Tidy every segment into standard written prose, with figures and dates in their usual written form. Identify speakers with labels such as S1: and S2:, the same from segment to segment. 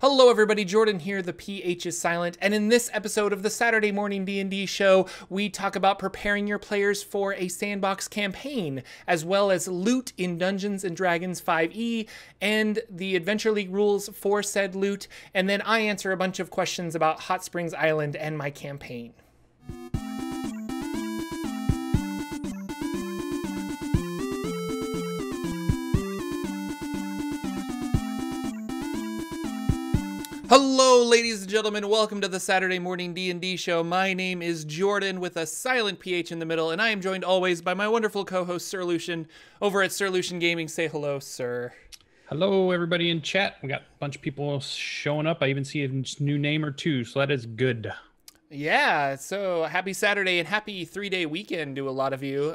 S1: Hello everybody, Jordan here, the PH is silent, and in this episode of the Saturday Morning D&D show, we talk about preparing your players for a sandbox campaign, as well as loot in Dungeons & Dragons 5e, and the Adventure League rules for said loot, and then I answer a bunch of questions about Hot Springs Island and my campaign. Hello, ladies and gentlemen. Welcome to the Saturday Morning D&D show. My name is Jordan with a silent PH in the middle, and I am joined always by my wonderful co-host, Sir Lucien, over at Sir Lucien Gaming. Say hello, sir.
S2: Hello, everybody in chat. We got a bunch of people showing up. I even see a new name or two, so that is good.
S1: Yeah, so happy Saturday and happy 3-day weekend to a lot of you.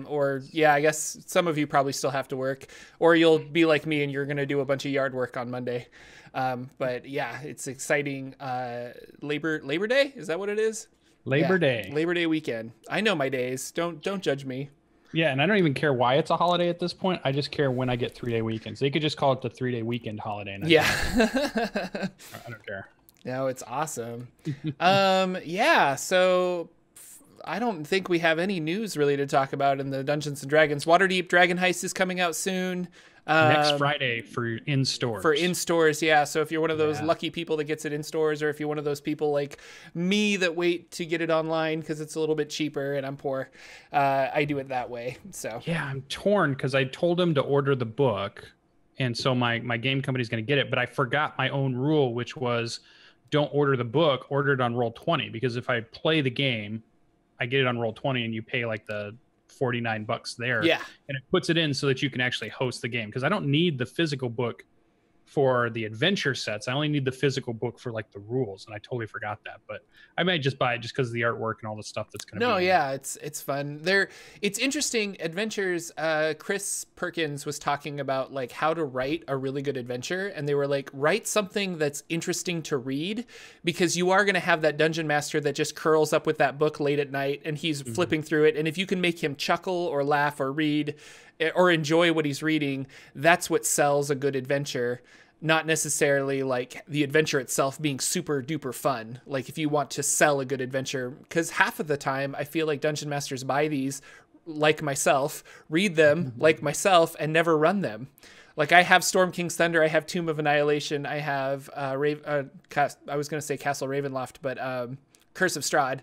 S1: Or, yeah, I guess some of you probably still have to work, or you'll be like me and you're going to do a bunch of yard work on Monday. But yeah, it's exciting. Labor Day, is that what it is?
S2: Labor Day
S1: weekend. I know my days. Don't judge me.
S2: Yeah, and I don't even care why it's a holiday at this point. I just care when I get 3-day weekends. They could just call it the 3-day weekend holiday. And
S1: yeah.
S2: I don't care.
S1: No, it's awesome. Yeah, so I don't think we have any news really to talk about in the Dungeons & Dragons. Waterdeep Dragon Heist is coming out soon.
S2: Next Friday for in-stores.
S1: For in-stores, yeah. So if you're one of those lucky people that gets it in-stores, or if you're one of those people like me that wait to get it online because it's a little bit cheaper and I'm poor, I do it that way. So
S2: yeah, I'm torn because I told him to order the book, and so my game company's going to get it, but I forgot my own rule, which was don't order the book, order it on Roll20, because if I play the game, I get it on Roll20 and you pay like the $49 there.
S1: Yeah.
S2: And it puts it in so that you can actually host the game, because I don't need the physical book for the adventure sets. I only need the physical book for like the rules, and I totally forgot that. But I might just buy it just because of the artwork and all the stuff that's going to be in
S1: yeah, it's fun. It's interesting adventures. Chris Perkins was talking about like how to write a really good adventure, and they were like, write something that's interesting to read, because you are going to have that dungeon master that just curls up with that book late at night and he's flipping through it, and if you can make him chuckle or laugh or read or enjoy what he's reading, that's what sells a good adventure. Not necessarily like the adventure itself being super duper fun. Like if you want to sell a good adventure, because half of the time I feel like dungeon masters buy these like myself, read them like myself, and never run them. Like I have Storm King's Thunder, I have Tomb of Annihilation, I have I was going to say Castle Ravenloft, but Curse of Strahd.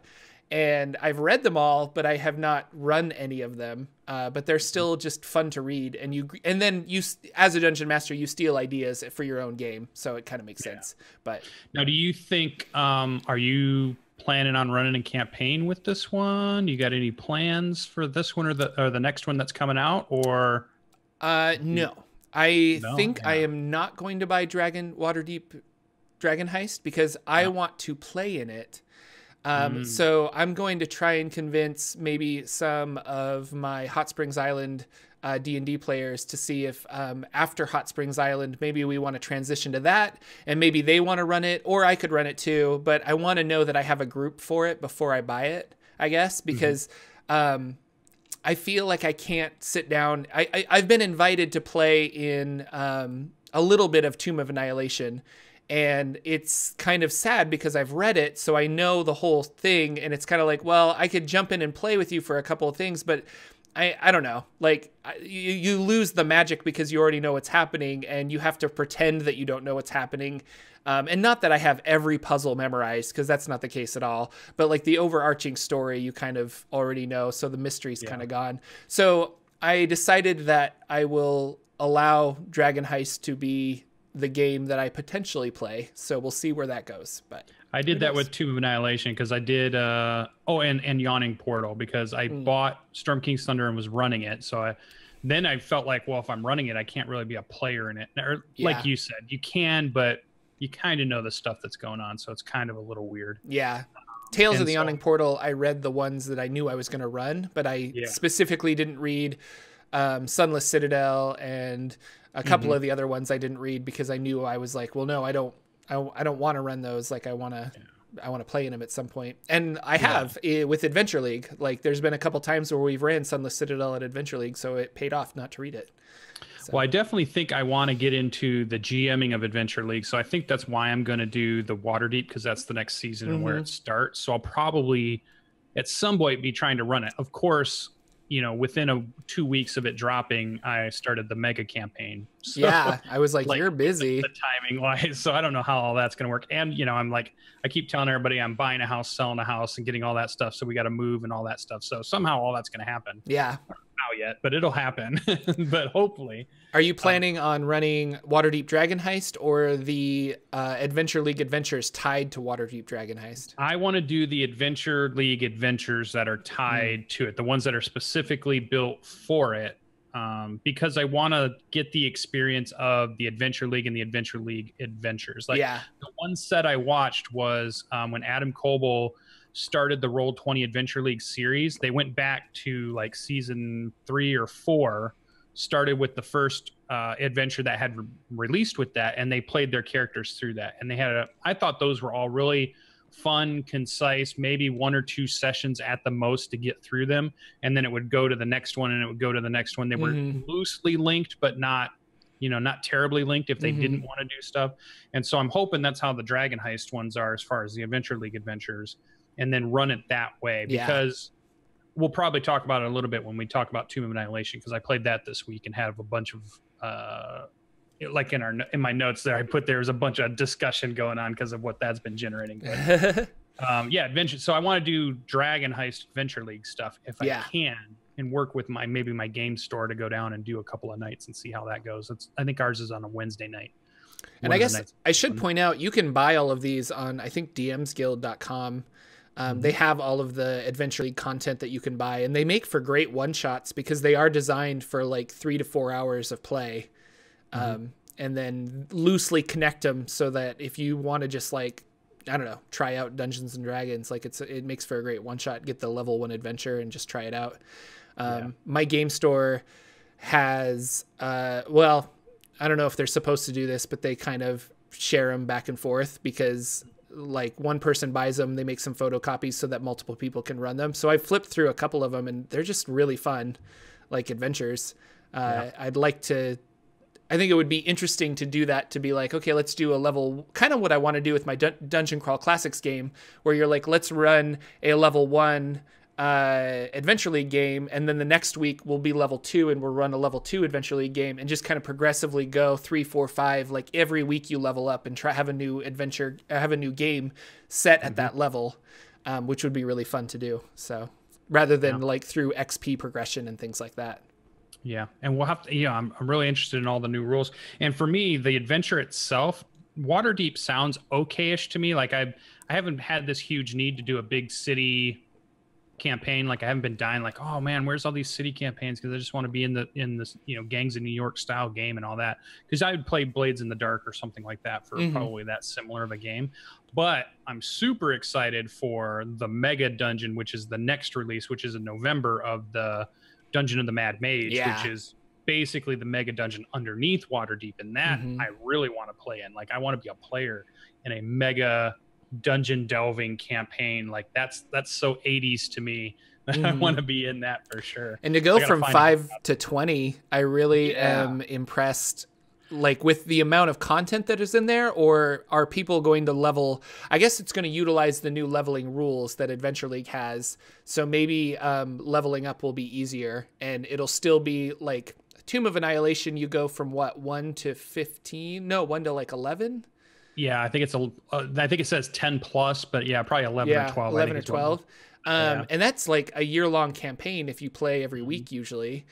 S1: And I've read them all, but I have not run any of them. But they're still just fun to read. And then you, as a dungeon master, you steal ideas for your own game, so it kind of makes sense. But
S2: now, do you think? Are you planning on running a campaign with this one? You got any plans for this one or the next one that's coming out? Or
S1: no, I think I am not going to buy Waterdeep Dragon Heist because I want to play in it. So I'm going to try and convince maybe some of my Hot Springs Island D&D players to see if after Hot Springs Island, maybe we want to transition to that, and maybe they want to run it, or I could run it too. But I want to know that I have a group for it before I buy it, I guess, because I feel like I can't sit down. I've been invited to play in a little bit of Tomb of Annihilation, and it's kind of sad because I've read it, so I know the whole thing, and it's kind of like, well, I could jump in and play with you for a couple of things, but I don't know. Like, you lose the magic because you already know what's happening, and you have to pretend that you don't know what's happening. And not that I have every puzzle memorized, because that's not the case at all, but like the overarching story you kind of already know, so the mystery's kind of gone. So I decided that I will allow Dragon Heist to be the game that I potentially play, so we'll see where that goes. But
S2: I did that with Tomb of Annihilation because I did and Yawning Portal, because I bought Storm King's Thunder and was running it. So then I felt like, well, if I'm running it, I can't really be a player in it. Or, like you said, you can, but you kind of know the stuff that's going on, so it's kind of a little weird.
S1: Yeah. Tales of the Yawning Portal, I read the ones that I knew I was going to run, but I specifically didn't read Sunless Citadel and a couple of the other ones I didn't read because I knew I was like, well, no, I don't want to run those. Like I want to play in them at some point. And I have with Adventure League. Like there's been a couple times where we've ran Sunless Citadel at Adventure League, so it paid off not to read it. So.
S2: Well, I definitely think I want to get into the GMing of Adventure League. So I think that's why I'm going to do the Waterdeep, because that's the next season and where it starts. So I'll probably at some point be trying to run it. Of course, you know, within 2 weeks of it dropping, I started the mega campaign. So,
S1: yeah, I was like you're busy.
S2: The timing wise, so I don't know how all that's going to work. And you know, I'm like, I keep telling everybody I'm buying a house, selling a house, and getting all that stuff. So we got to move and all that stuff. So somehow all that's going to happen.
S1: Yeah.
S2: Not yet, but it'll happen. But hopefully.
S1: Are you planning on running Waterdeep Dragon Heist or the Adventure League adventures tied to Waterdeep Dragon Heist?
S2: I want to do the Adventure League adventures that are tied to it, the ones that are specifically built for it, because I want to get the experience of the Adventure League and the Adventure League adventures. Like the one set I watched was when Adam Coble started the Roll20 Adventure League series. They went back to like season 3 or 4, started with the first adventure that had released with that, and they played their characters through that. And they had I thought those were all really fun, concise, maybe 1 or 2 sessions at the most to get through them. And then it would go to the next one and it would go to the next one. They were loosely linked, but not, you know, not terribly linked if they didn't want to do stuff. And so I'm hoping that's how the Dragon Heist ones are as far as the Adventure League adventures, and then run it that way, because we'll probably talk about it a little bit when we talk about Tomb of Annihilation, because I played that this week and had a bunch of like in my notes there, I put there's a bunch of discussion going on because of what that's been generating. But, adventure. So I want to do Dragon Heist Adventure League stuff if I can, and work with maybe my game store to go down and do a couple of nights and see how that goes. I think ours is on a Wednesday night.
S1: And I guess I should point out, you can buy all of these on, I think, dmsguild.com. They have all of the Adventure League content that you can buy, and they make for great one-shots because they are designed for like 3 to 4 hours of play, and then loosely connect them so that if you want to just like, I don't know, try out Dungeons and Dragons, like it makes for a great one-shot, get the level 1 adventure and just try it out. My game store has, well, I don't know if they're supposed to do this, but they kind of share them back and forth, because like one person buys them, they make some photocopies so that multiple people can run them. So I flipped through a couple of them and they're just really fun, like adventures. I'd like to, I think it would be interesting to do that, to be like, okay, let's do a level, kind of what I want to do with my Dungeon Crawl Classics game, where you're like, let's run a level 1 Adventure League game, and then the next week will be level 2 and we'll run a level 2 Adventure League game, and just kind of progressively go 3, 4, 5, like every week you level up and try have a new adventure, have a new game set at that level, which would be really fun to do. So rather than like through XP progression and things like that.
S2: Yeah, and we'll have to, I'm really interested in all the new rules. And for me, the adventure itself, Waterdeep sounds okay-ish to me. Like I haven't had this huge need to do a big city campaign. Like I haven't been dying like, oh man, where's all these city campaigns, because I just want to be in this Gangs of New York style game and all that, because I would play Blades in the Dark or something like that for probably that similar of a game. But I'm super excited for the mega dungeon, which is the next release, which is in November, of the Dungeon of the Mad Mage, which is basically the mega dungeon underneath Waterdeep, and that I really want to play in. Like I want to be a player in a mega dungeon delving campaign. Like that's so 80s to me. I want to be in that for sure.
S1: And to go from 5 to 20, I really am impressed, like with the amount of content that is in there. Or are people going to level? I guess it's going to utilize the new leveling rules that Adventure League has, so maybe leveling up will be easier, and it'll still be like Tomb of Annihilation. You go from what, 1 to 15? No, 1 to like 11.
S2: Yeah, I think it's I think it says 10 plus, but yeah, probably 11 or 12.
S1: 11 or 12. And that's like a year-long campaign if you play every week usually.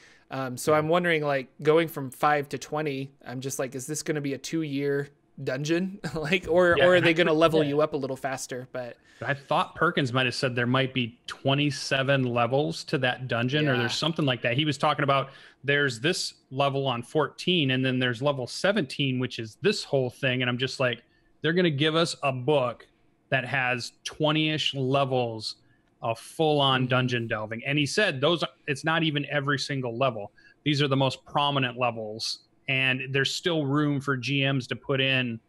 S1: So I'm wondering, like, going from 5 to 20, I'm just like, is this going to be a 2-year dungeon? Like, or are they going to level you up a little faster? But
S2: I thought Perkins might have said there might be 27 levels to that dungeon, or there's something like that. He was talking about there's this level on 14, and then there's level 17, which is this whole thing. And I'm just like, they're going to give us a book that has 20-ish levels of full-on dungeon delving. And he said it's not even every single level. These are the most prominent levels. And there's still room for GMs to put in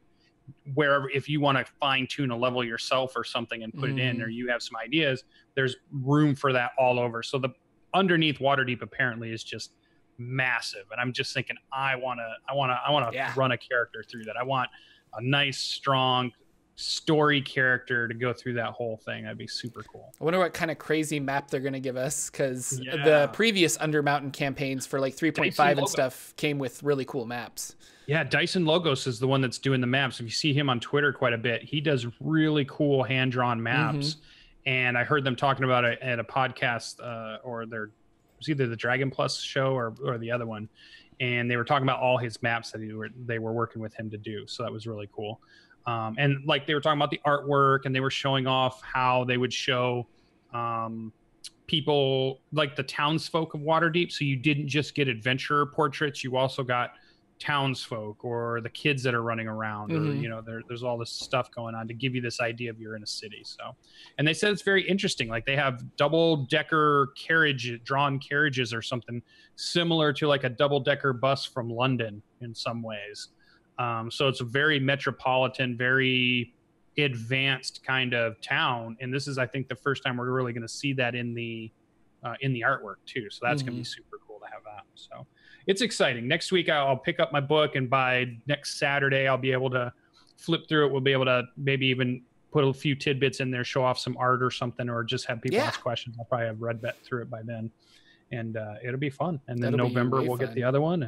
S2: wherever, if you want to fine-tune a level yourself or something and put it in, or you have some ideas, there's room for that all over. So the underneath Waterdeep apparently is just massive. And I'm just thinking, I want to run a character through that. I want a nice, strong story character to go through that whole thing. That'd be super cool.
S1: I wonder what kind of crazy map they're going to give us, because the previous Undermountain campaigns for like 3.5 and stuff came with really cool maps.
S2: Yeah, Dyson Logos is the one that's doing the maps. If you see him on Twitter quite a bit, he does really cool hand-drawn maps. And I heard them talking about it at a podcast, or it was either the Dragon Plus show or the other one. And they were talking about all his maps that they were working with him to do. So that was really cool. And like they were talking about the artwork, and they were showing off how they would show people like the townsfolk of Waterdeep. So you didn't just get adventurer portraits, you also got townsfolk or the kids that are running around, or there's all this stuff going on to give you this idea of you're in a city. So, and they said it's very interesting. Like they have double-decker drawn carriages or something similar to like a double-decker bus from London in some ways. So it's a very metropolitan, very advanced kind of town, and this is, I think, the first time we're really going to see that in the artwork too. So that's going to be super cool to have that. So it's exciting. Next week I'll pick up my book, and by next Saturday I'll be able to flip through it. We'll be able to maybe even put a few tidbits in there, show off some art or something, or just have people ask questions. I'll probably have read through it by then, and it'll be fun. And then November we'll get the other one,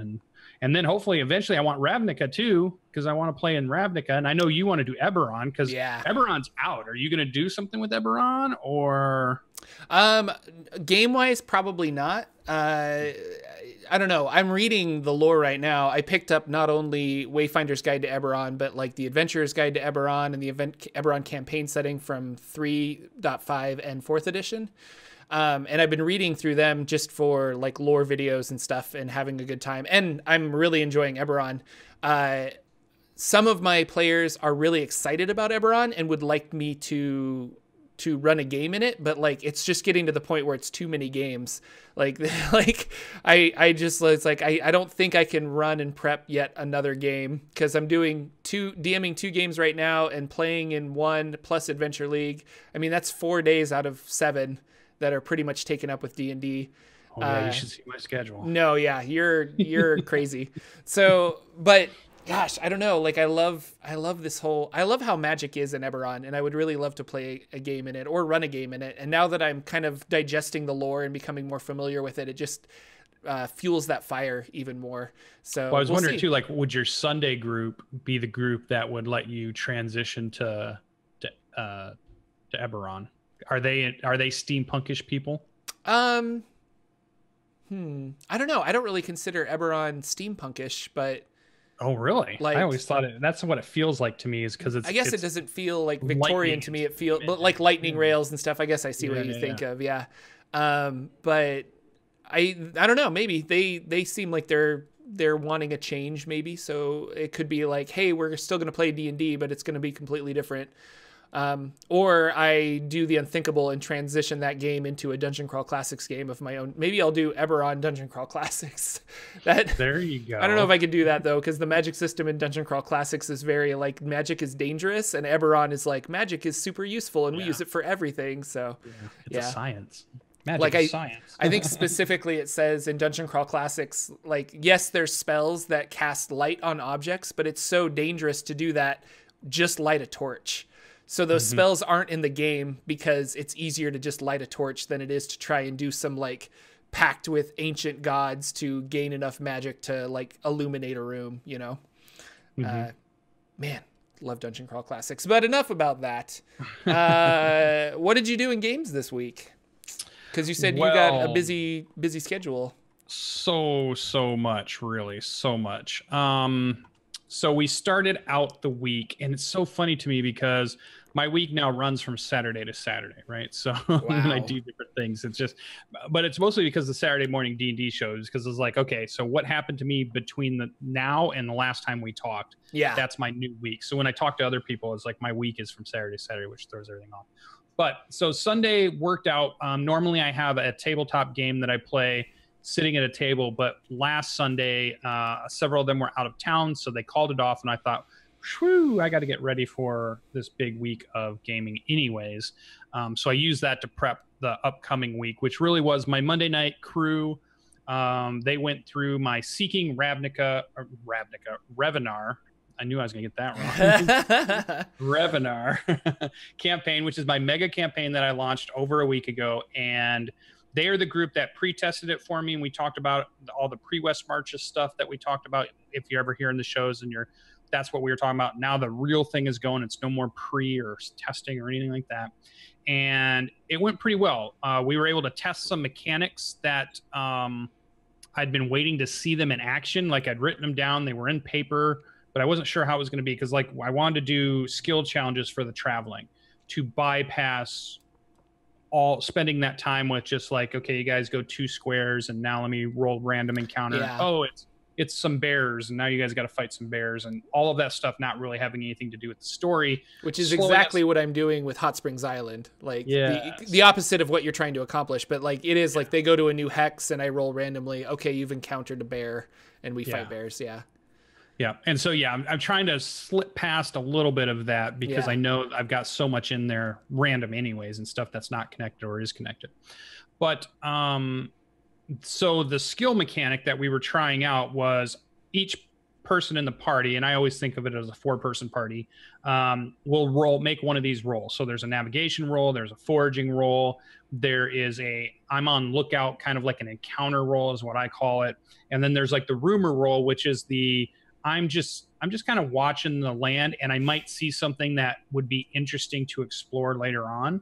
S2: and then hopefully eventually I want Ravnica too, because I want to play in Ravnica, and I know you want to do Eberron, because Eberron's out. Are you going to do something with Eberron, or?
S1: Game wise, probably not. I don't know. I'm reading the lore right now. I picked up not only Wayfinder's Guide to Eberron, but like the Adventurer's Guide to Eberron and the Eberron campaign setting from 3.5 and 4th edition. And I've been reading through them just for like lore videos and stuff and having a good time. And I'm really enjoying Eberron. Some of my players are really excited about Eberron and would like me to run a game in it, but like it's just getting to the point where it's too many games. Like I don't think I can run and prep yet another game, because I'm DMing 2 games right now and playing in 1 plus Adventure League. I mean, that's 4 days out of 7 that are pretty much taken up with D&D.
S2: Oh yeah, you should see my schedule.
S1: No, yeah, you're crazy. So, but gosh, I don't know. Like I love how Magic is in Eberron, and I would really love to play a game in it or run a game in it. And now that I'm kind of digesting the lore and becoming more familiar with it, it just fuels that fire even more. So
S2: well, I was wondering too, like, would your Sunday group be the group that would let you transition to Eberron? Are they steampunkish people?
S1: I don't know. I don't really consider Eberron steampunkish, but
S2: oh really?
S1: Like,
S2: I always thought that's what it feels like to me, is because
S1: I guess it doesn't feel like Victorian to me. It feels but like lightning rails and stuff. I guess I see what you think of. Yeah. But I don't know. Maybe they seem like they're wanting a change, maybe. So it could be like, hey, we're still going to play D&D, but it's going to be completely different. Or I do the unthinkable and transition that game into a Dungeon Crawl Classics game of my own. Maybe I'll do Eberron Dungeon Crawl Classics.
S2: There you go.
S1: I don't know if I could do that though, because the magic system in Dungeon Crawl Classics is very like magic is dangerous, and Eberron is like magic is super useful and we use it for everything. So
S2: it's a science. Magic
S1: like
S2: is science.
S1: I think specifically it says in Dungeon Crawl Classics, like, yes, there's spells that cast light on objects, but it's so dangerous to do that. Just light a torch. So those spells aren't in the game because it's easier to just light a torch than it is to try and do some like pact with ancient gods to gain enough magic to like illuminate a room, you know? Man, love Dungeon Crawl Classics. But enough about that. What did you do in games this week? Because you said you got a busy schedule.
S2: So much, really. So much. So we started out the week, and it's so funny to me because my week now runs from Saturday to Saturday, right? So when I do different things, it's just, but it's mostly because the Saturday morning D&D shows, because it's like, okay, so what happened to me between the now and the last time we talked?
S1: Yeah.
S2: That's my new week. So when I talk to other people, it's like my week is from Saturday to Saturday, which throws everything off. But so Sunday worked out. Normally I have a tabletop game that I play sitting at a table, but last Sunday, several of them were out of town, so they called it off, and I thought, whew, I got to get ready for this big week of gaming anyways. So I used that to prep the upcoming week, which really was my Monday night crew. They went through my Seeking Revenar. I knew I was going to get that wrong. Revenar campaign, which is my mega campaign that I launched over a week ago. And they are the group that pre-tested it for me. And we talked about all the pre-West Marches stuff that we talked about. If you're ever hearing the shows and that's what we were talking about. Now the real thing is going. It's no more pre or testing or anything like that. And it went pretty well. We were able to test some mechanics that I'd been waiting to see them in action. Like I'd written them down. They were in paper, but I wasn't sure how it was going to be because like I wanted to do skill challenges for the traveling to bypass all spending that time with just like, okay, you guys go 2 squares and now let me roll random encounter.
S1: Yeah.
S2: Oh, it's some bears and now you guys got to fight some bears and all of that stuff not really having anything to do with the story.
S1: Which is exactly what I'm doing with Hot Springs Island. Like the opposite of what you're trying to accomplish, but like it is like they go to a new hex and I roll randomly. Okay, you've encountered a bear and we fight bears. Yeah.
S2: Yeah. And so, I'm trying to slip past a little bit of that because I know I've got so much in there random anyways and stuff that's not connected or is connected. But so the skill mechanic that we were trying out was each person in the party, and I always think of it as a 4-person party, will make one of these rolls. So there's a navigation roll, there's a foraging roll, there is I'm on lookout, kind of like an encounter roll is what I call it. And then there's like the rumor roll, which is I'm just kind of watching the land and I might see something that would be interesting to explore later on.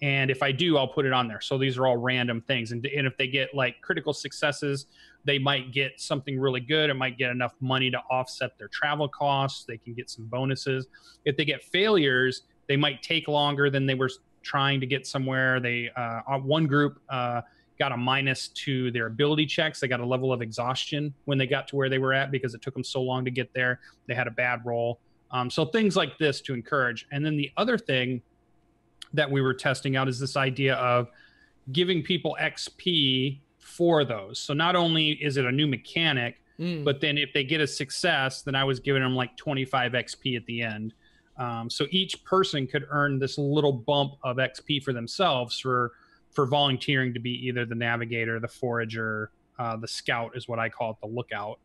S2: And if I do, I'll put it on there. So these are all random things. And if they get like critical successes, they might get something really good. It might get enough money to offset their travel costs. They can get some bonuses. If they get failures, they might take longer than they were trying to get somewhere. One group got a minus to their ability checks. They got a level of exhaustion when they got to where they were at because it took them so long to get there. They had a bad roll. So things like this to encourage. And then the other thing that we were testing out is this idea of giving people XP for those. So not only is it a new mechanic, but then if they get a success, then I was giving them like 25 XP at the end. So each person could earn this little bump of XP for themselves for volunteering to be either the navigator, the forager, the scout is what I call it, the lookout,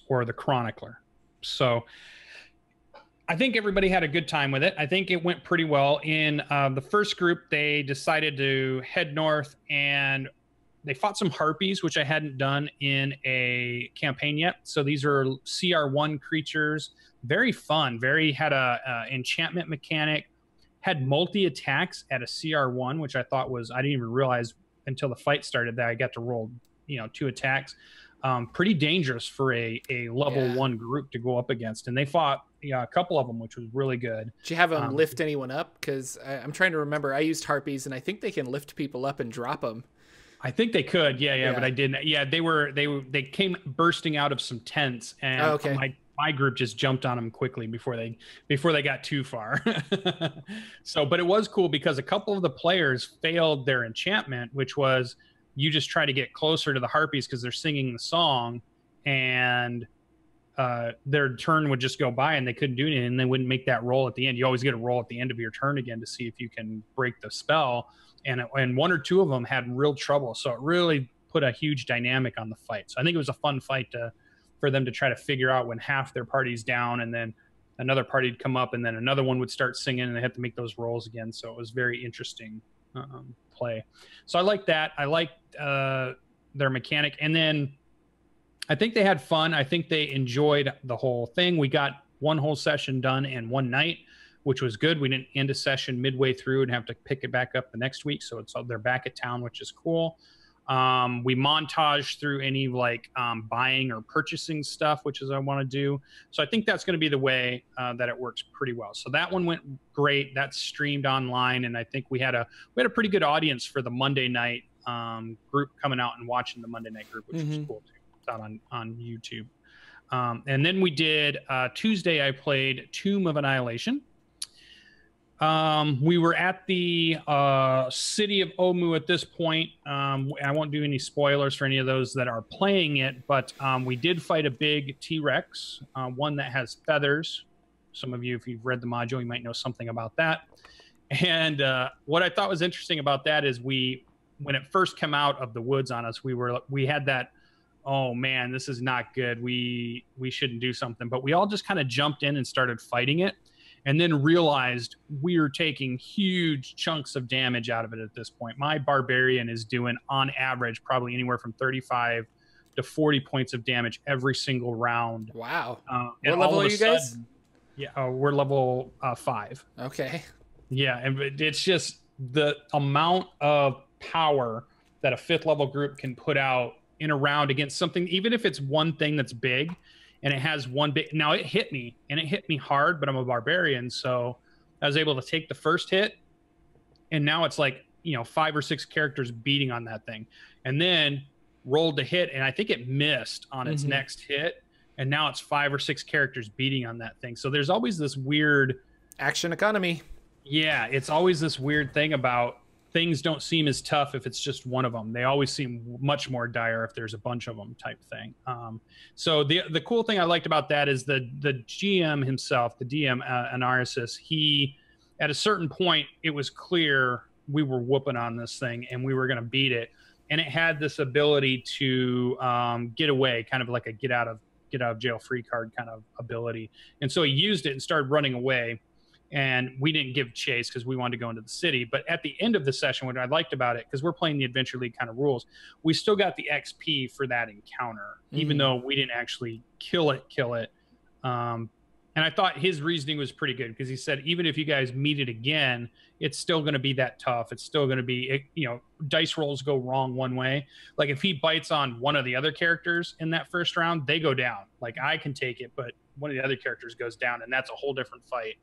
S2: or the chronicler. So I think everybody had a good time with it. I think it went pretty well. In the first group, they decided to head north and they fought some harpies, which I hadn't done in a campaign yet. So these are CR1 creatures, very fun, had a enchantment mechanic, had multi-attacks at a CR1, which I thought I didn't even realize until the fight started that I got to roll, 2 attacks. Pretty dangerous for a level 1 group to go up against. And they fought a couple of them, which was really good.
S1: Did you have them lift anyone up? Because I'm trying to remember. I used harpies, and I think they can lift people up and drop them. I
S2: think they could, yeah, but I didn't. Yeah, they came bursting out of some tents, and my group just jumped on them quickly before they got too far. So, but it was cool because a couple of the players failed their enchantment, which was you just try to get closer to the harpies because they're singing the song, and their turn would just go by and they couldn't do anything, and they wouldn't make that roll at the end. You always get a roll at the end of your turn again to see if you can break the spell. And 1 or 2 of them had real trouble. So it really put a huge dynamic on the fight. So I think it was a fun fight for them to try to figure out when half their party's down and then another party'd come up and then another one would start singing and they had to make those rolls again. So it was very interesting play. So I liked that. I liked their mechanic. And then I think they had fun. I think they enjoyed the whole thing. We got 1 whole session done in 1 night, which was good. We didn't end a session midway through and have to pick it back up the next week. So they're back at town, which is cool. We montage through any buying or purchasing stuff, which is I want to do. So I think that's going to be the way that it works pretty well. So that one went great. That's streamed online, and I think we had a pretty good audience for the Monday night group coming out and watching the Monday night group, which was cool too. It's out on YouTube. And then we did Tuesday. I played Tomb of Annihilation. We were at the city of Omu at this point. I won't do any spoilers for any of those that are playing it, but we did fight a big T-Rex, one that has feathers. Some of you, if you've read the module, you might know something about that. And what I thought was interesting about that is we when it first came out of the woods on us, we had that, oh man, this is not good. We shouldn't do something. But we all just kind of jumped in and started fighting it, and then realized we were taking huge chunks of damage out of it at this point. My barbarian is doing, on average, probably anywhere from 35 to 40 points of damage every single round.
S1: Wow. What level are you guys?
S2: Yeah, we're level 5.
S1: Okay.
S2: Yeah, and it's just the amount of power that a 5th level group can put out in a round against something, even if it's one thing that's big, and it has one big. Now it hit me, and it hit me hard, but I'm a barbarian, so I was able to take the first hit, and now it's like, 5 or 6 characters beating on that thing, and then rolled the hit, and I think it missed on its next hit, and now it's 5 or 6 characters beating on that thing. So there's always this weird
S1: action economy.
S2: Yeah, it's always this weird thing about things don't seem as tough if it's just one of them. They always seem much more dire if there's a bunch of them, type thing. So the cool thing I liked about that is the GM himself, the DM, Anarisis, he, at a certain point, it was clear we were whooping on this thing and we were going to beat it. And it had this ability to get away, kind of like a get out of jail free card kind of ability. And so he used it and started running away. And we didn't give chase because we wanted to go into the city. But at the end of the session, what I liked about it, because we're playing the Adventure League kind of rules, we still got the XP for that encounter, even though we didn't actually kill it. And I thought his reasoning was pretty good, because he said, even if you guys meet it again, it's still going to be that tough. It's still going to be, dice rolls go wrong one way. Like if he bites on one of the other characters in that first round, they go down. Like I can take it, but one of the other characters goes down, and that's a whole different fight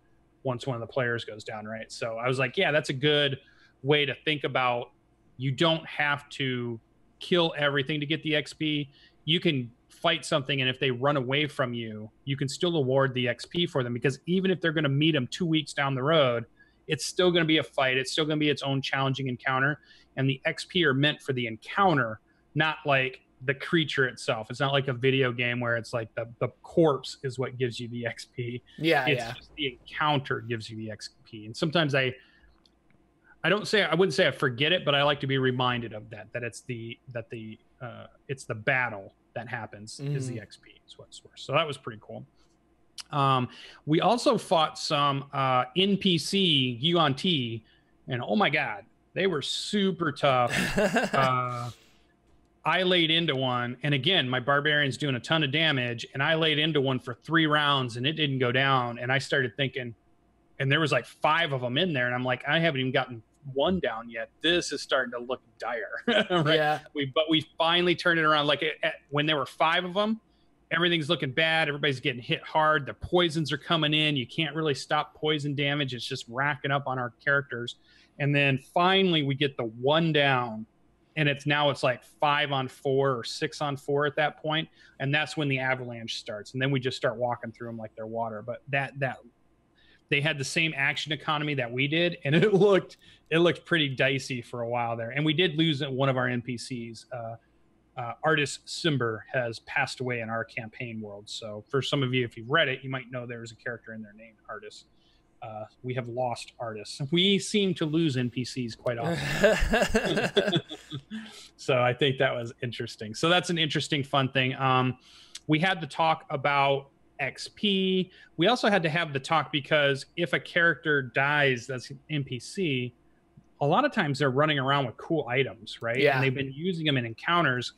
S2: once one of the players goes down, right? So I was like, yeah, that's a good way to think about, you don't have to kill everything to get the XP. You can fight something, and if they run away from you, you can still award the XP for them, because even if they're going to meet them 2 weeks down the road, it's still going to be a fight. It's still going to be its own challenging encounter, and the XP are meant for the encounter, not like the creature itself. It's not like a video game where it's like the corpse is what gives you the XP. It's just the encounter gives you the XP. And sometimes I wouldn't say I forget it, but I like to be reminded of that it's the battle that happens is the XP is what's worse. So that was pretty cool. We also fought some NPC UNT, and oh my god, they were super tough. I laid into one, and again, my barbarian's doing a ton of damage, and I laid into one for 3 rounds, and it didn't go down. And I started thinking, and there was like 5 of them in there, and I'm like, I haven't even gotten one down yet. This is starting to look dire. Right? Yeah. But we finally turned it around. Like when there were 5 of them, everything's looking bad. Everybody's getting hit hard. The poisons are coming in. You can't really stop poison damage. It's just racking up on our characters. And then finally we get the one down. And it's like 5 on 4 or 6 on 4 at that point, and that's when the avalanche starts. And then we just start walking through them like they're water. But that they had the same action economy that we did, and it looked pretty dicey for a while there. And we did lose one of our NPCs. Artist Simber has passed away in our campaign world. So for some of you, if you've read it, you might know there's a character in there named Artist. We have lost artists. We seem to lose NPCs quite often. So I think that was interesting. So that's an interesting, fun thing. We had to talk about XP. We also had to have the talk because if a character dies that's an NPC, a lot of times they're running around with cool items, right? Yeah. And they've been using them in encounters,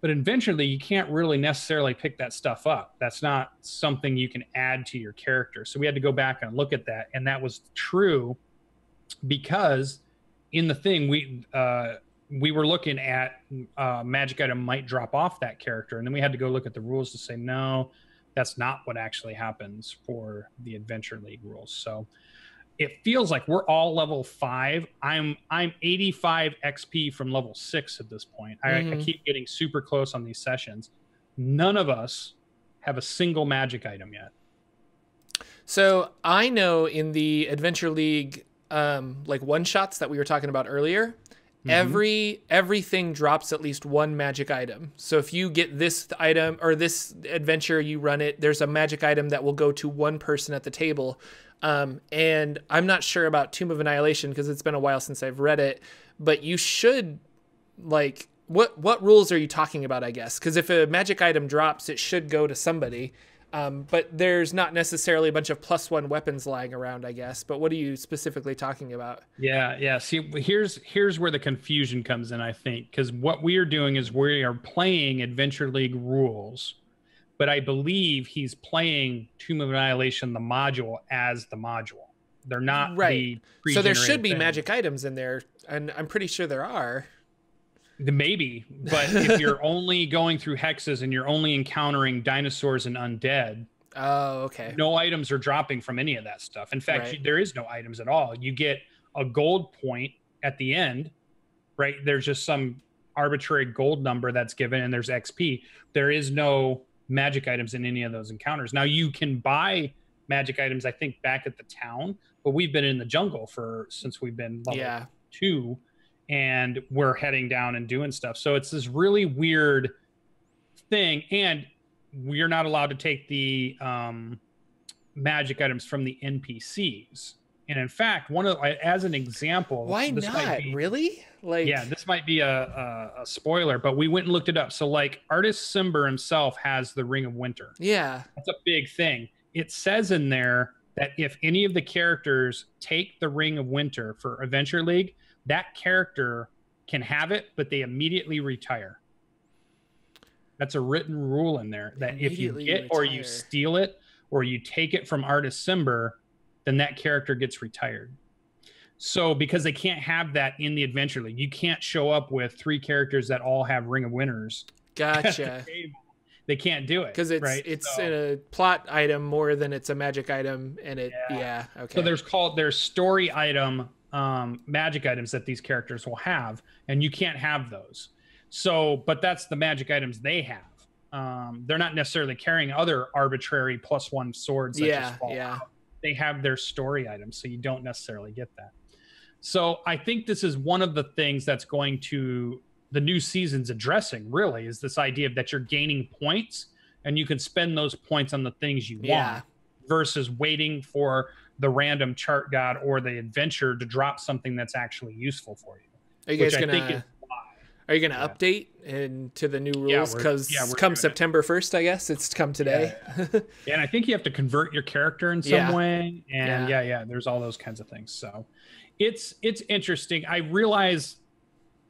S2: but eventually you can't really necessarily pick that stuff up. That's not something you can add to your character. So we had to go back and look at that. And that was true because in the thing, we were looking at magic item might drop off that character. And then we had to go look at the rules to say, no, that's not what actually happens for the Adventure League rules. So it feels like we're all level 5. I'm 85 XP from level 6 at this point. I keep getting super close on these sessions. None of us have a single magic item yet.
S1: So I know in the Adventure League, like one shots that we were talking about earlier, everything drops at least one magic item. So if you get this item or this adventure, you run it, there's a magic item that will go to one person at the table. And I'm not sure about Tomb of Annihilation because it's been a while since I've read it, but you should like, what rules are you talking about, I guess? Because if a magic item drops, it should go to somebody. But there's not necessarily a bunch of +1 weapons lying around, I guess. But what are you specifically talking about?
S2: Yeah. See, here's where the confusion comes in, I think, because what we are doing is we are playing Adventure League rules, but I believe he's playing Tomb of Annihilation, the module, as the module. They're not
S1: right. So there should be magic items in there, and I'm pretty sure there are.
S2: Maybe, but if you're only going through hexes and you're only encountering dinosaurs and undead,
S1: oh, okay,
S2: no items are dropping from any of that stuff. In fact, there is no items at all. You get a gold point at the end, right? There's just some arbitrary gold number that's given, and there's XP. There is no magic items in any of those encounters. Now, you can buy magic items, I think, back at the town, but we've been in the jungle since we've been level 2. And we're heading down and doing stuff. So it's this really weird thing. And we're not allowed to take the magic items from the NPCs. And in fact, as an example,
S1: why not? Really? Like,
S2: yeah, this might be a spoiler, but we went and looked it up. So like Artist Cimber himself has the Ring of Winter.
S1: Yeah.
S2: That's a big thing. It says in there that if any of the characters take the Ring of Winter for Adventure League, that character can have it, but they immediately retire. That's a written rule in there that if you get or you steal it or you take it from Artist Cimber, then that character gets retired. So because they can't have that in the Adventure League, you can't show up with 3 characters that all have Ring of Winters.
S1: Gotcha.
S2: They can't do it
S1: because it's a plot item more than it's a magic item, and okay.
S2: So there's story item magic items that these characters will have, and you can't have those. So, but that's the magic items they have. They're not necessarily carrying other arbitrary +1 swords that just fall out. They have their story items, so you don't necessarily get that. So I think this is one of the things that's going to the new season's addressing, really, is this idea that you're gaining points and you can spend those points on the things you want versus waiting for the random chart god or the adventure to drop something that's actually useful for you.
S1: Are you guys gonna update into the new rules? Because come September 1st, I guess it's come today.
S2: Yeah, and I think you have to convert your character in some way, and there's all those kinds of things. So it's interesting. I realize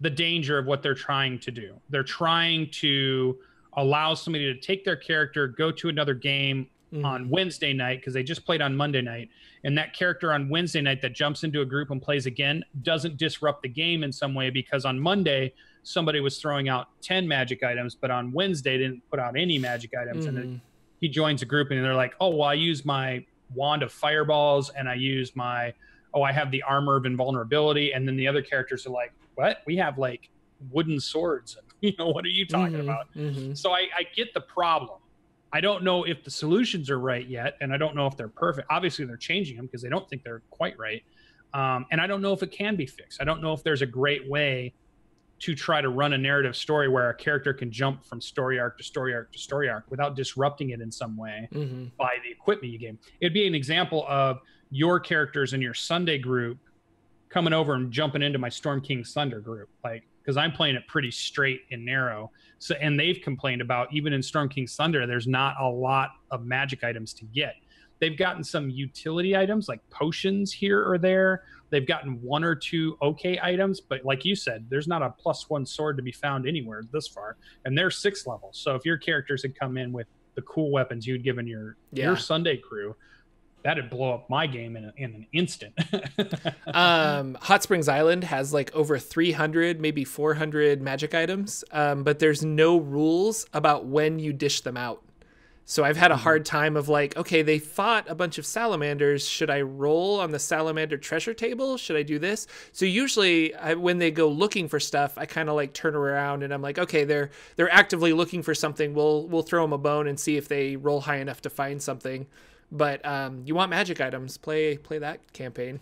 S2: the danger of what they're trying to do. They're trying to allow somebody to take their character, go to another game on Wednesday night, because they just played on Monday night, and that character on Wednesday night that jumps into a group and plays again doesn't disrupt the game in some way, because on Monday somebody was throwing out 10 magic items, but on Wednesday didn't put out any magic items. And then he joins a group and they're like, oh, well, I use my wand of fireballs and I use I have the armor of invulnerability. And then the other characters are like, what? We have like wooden swords. What are you talking about? So I get the problem. I don't know if the solutions are right yet, and I don't know if they're perfect. Obviously, they're changing them because they don't think they're quite right. And I don't know if it can be fixed. I don't know if there's a great way to try to run a narrative story where a character can jump from story arc to story arc to story arc without disrupting it in some way by the equipment you gave. It'd be an example of your characters in your Sunday group coming over and jumping into my Storm King Thunder group, because I'm playing it pretty straight and narrow. So, and they've complained about, even in Storm King Thunder, there's not a lot of magic items to get. They've gotten some utility items like potions here or there. They've gotten 1 or 2 okay items, but like you said, there's not a +1 sword to be found anywhere this far, and they're 6 levels. So if your characters had come in with the cool weapons you'd given your Sunday crew, that'd blow up my game in an instant.
S1: Hot Springs Island has like over 300, maybe 400 magic items, but there's no rules about when you dish them out. So I've had a hard time of like, okay, they fought a bunch of salamanders. Should I roll on the salamander treasure table? Should I do this? So usually when they go looking for stuff, I kind of like turn around and I'm like, okay, they're actively looking for something. We'll throw them a bone and see if they roll high enough to find something. But you want magic items, play that campaign.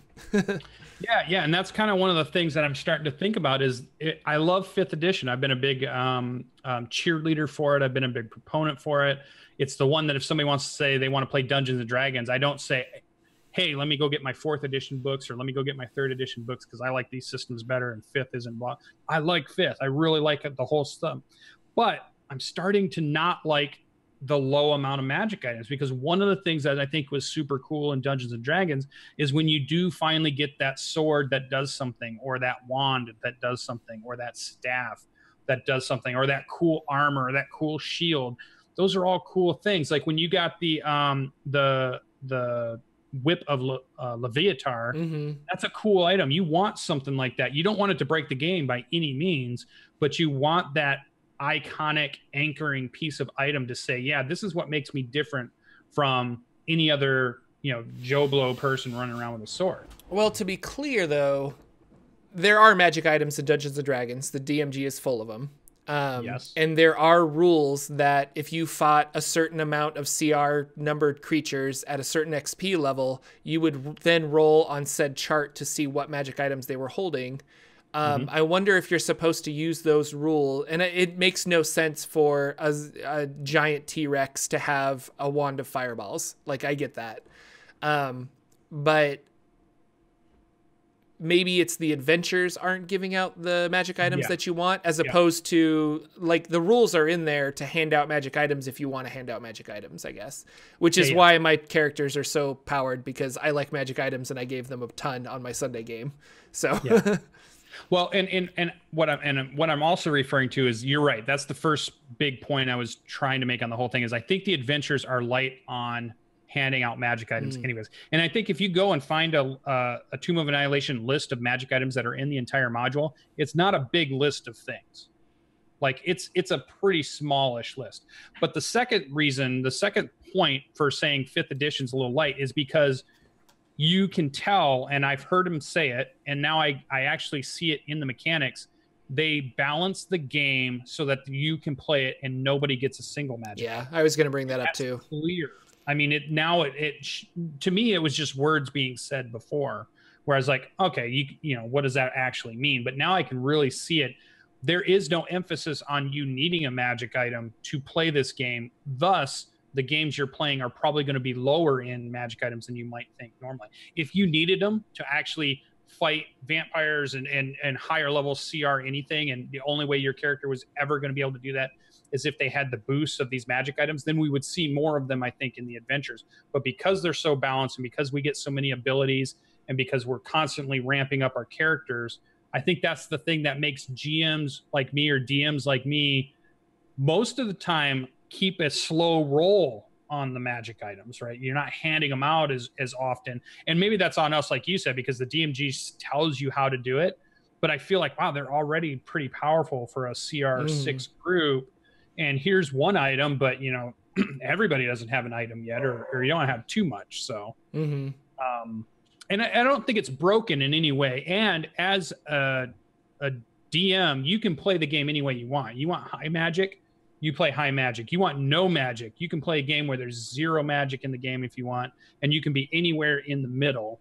S2: Yeah, and that's kind of one of the things that I'm starting to think about I love 5th edition. I've been a big cheerleader for it. I've been a big proponent for it. It's the one that if somebody wants to say they want to play Dungeons and Dragons, I don't say, hey, let me go get my 4th edition books or let me go get my 3rd edition books because I like these systems better and 5th isn't. I like 5th. I really like it, the whole stuff. But I'm starting to not like the low amount of magic items, because one of the things that I think was super cool in Dungeons and Dragons is when you do finally get that sword that does something, or that wand that does something, or that staff that does something, or that cool armor, or that cool shield. Those are all cool things. Like when you got the whip of Leviatar, that's a cool item. You want something like that. You don't want it to break the game by any means, but you want that iconic anchoring piece of item to say, yeah, this is what makes me different from any other, Joe Blow person running around with a sword.
S1: Well, to be clear though, there are magic items in Dungeons and Dragons. The DMG is full of them.
S2: Yes.
S1: And there are rules that if you fought a certain amount of CR numbered creatures at a certain XP level, you would then roll on said chart to see what magic items they were holding. I wonder if you're supposed to use those rules, and it makes no sense for a giant T-Rex to have a wand of fireballs. Like, I get that. But maybe it's the adventures aren't giving out the magic items that you want, as opposed to, like, the rules are in there to hand out magic items if you want to hand out magic items, I guess. Which is why my characters are so powered, because I like magic items and I gave them a ton on my Sunday game. So...
S2: Yeah. Well, and what I'm also referring to is, you're right. That's the first big point I was trying to make on the whole thing, is I think the adventures are light on handing out magic items anyways. And I think if you go and find a Tomb of Annihilation list of magic items that are in the entire module, it's not a big list of things. Like it's a pretty smallish list. But the second point for saying 5th edition's a little light is because you can tell, and I've heard him say it, and now I actually see it in the mechanics. They balance the game so that you can play it and nobody gets a single magic.
S1: Yeah, I was going to bring that up too.
S2: Clear. I mean, to me, it was just words being said before, where I was like, okay, what does that actually mean? But now I can really see it. There is no emphasis on you needing a magic item to play this game. Thus, the games you're playing are probably going to be lower in magic items than you might think normally. If you needed them to actually fight vampires and higher level CR anything, and the only way your character was ever going to be able to do that is if they had the boost of these magic items, then we would see more of them, I think, in the adventures. But because they're so balanced, and because we get so many abilities, and because we're constantly ramping up our characters, I think that's the thing that makes GMs like me or DMs like me most of the time keep a slow roll on the magic items, right? You're not handing them out as often. And maybe that's on us, like you said, because the DMG tells you how to do it. But I feel like, wow, they're already pretty powerful for a CR6 group. And here's one item, but, everybody doesn't have an item yet, or you don't have too much. So, and I don't think it's broken in any way. And as a DM, you can play the game any way you want. You want high magic, you play high magic. You want no magic, you can play a game where there's zero magic in the game if you want, and you can be anywhere in the middle.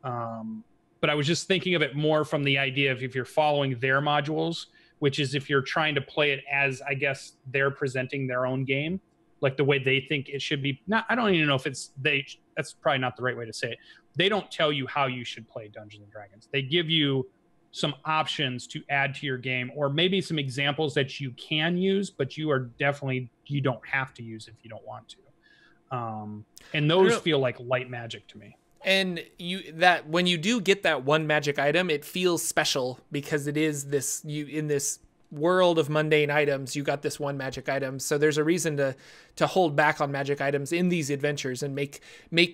S2: But I was just thinking of it more from the idea of if you're following their modules, which is if you're trying to play it as, I guess, they're presenting their own game, like the way they think it should be. I don't even know if that's probably not the right way to say it. They don't tell you how you should play Dungeons and Dragons. They give you some options to add to your game, or maybe some examples that you can use, but you don't have to use if you don't want to. And those feel like light magic to me.
S1: And when you do get that one magic item, it feels special because it is in this world of mundane items, you got this one magic item. So there's a reason to hold back on magic items in these adventures and make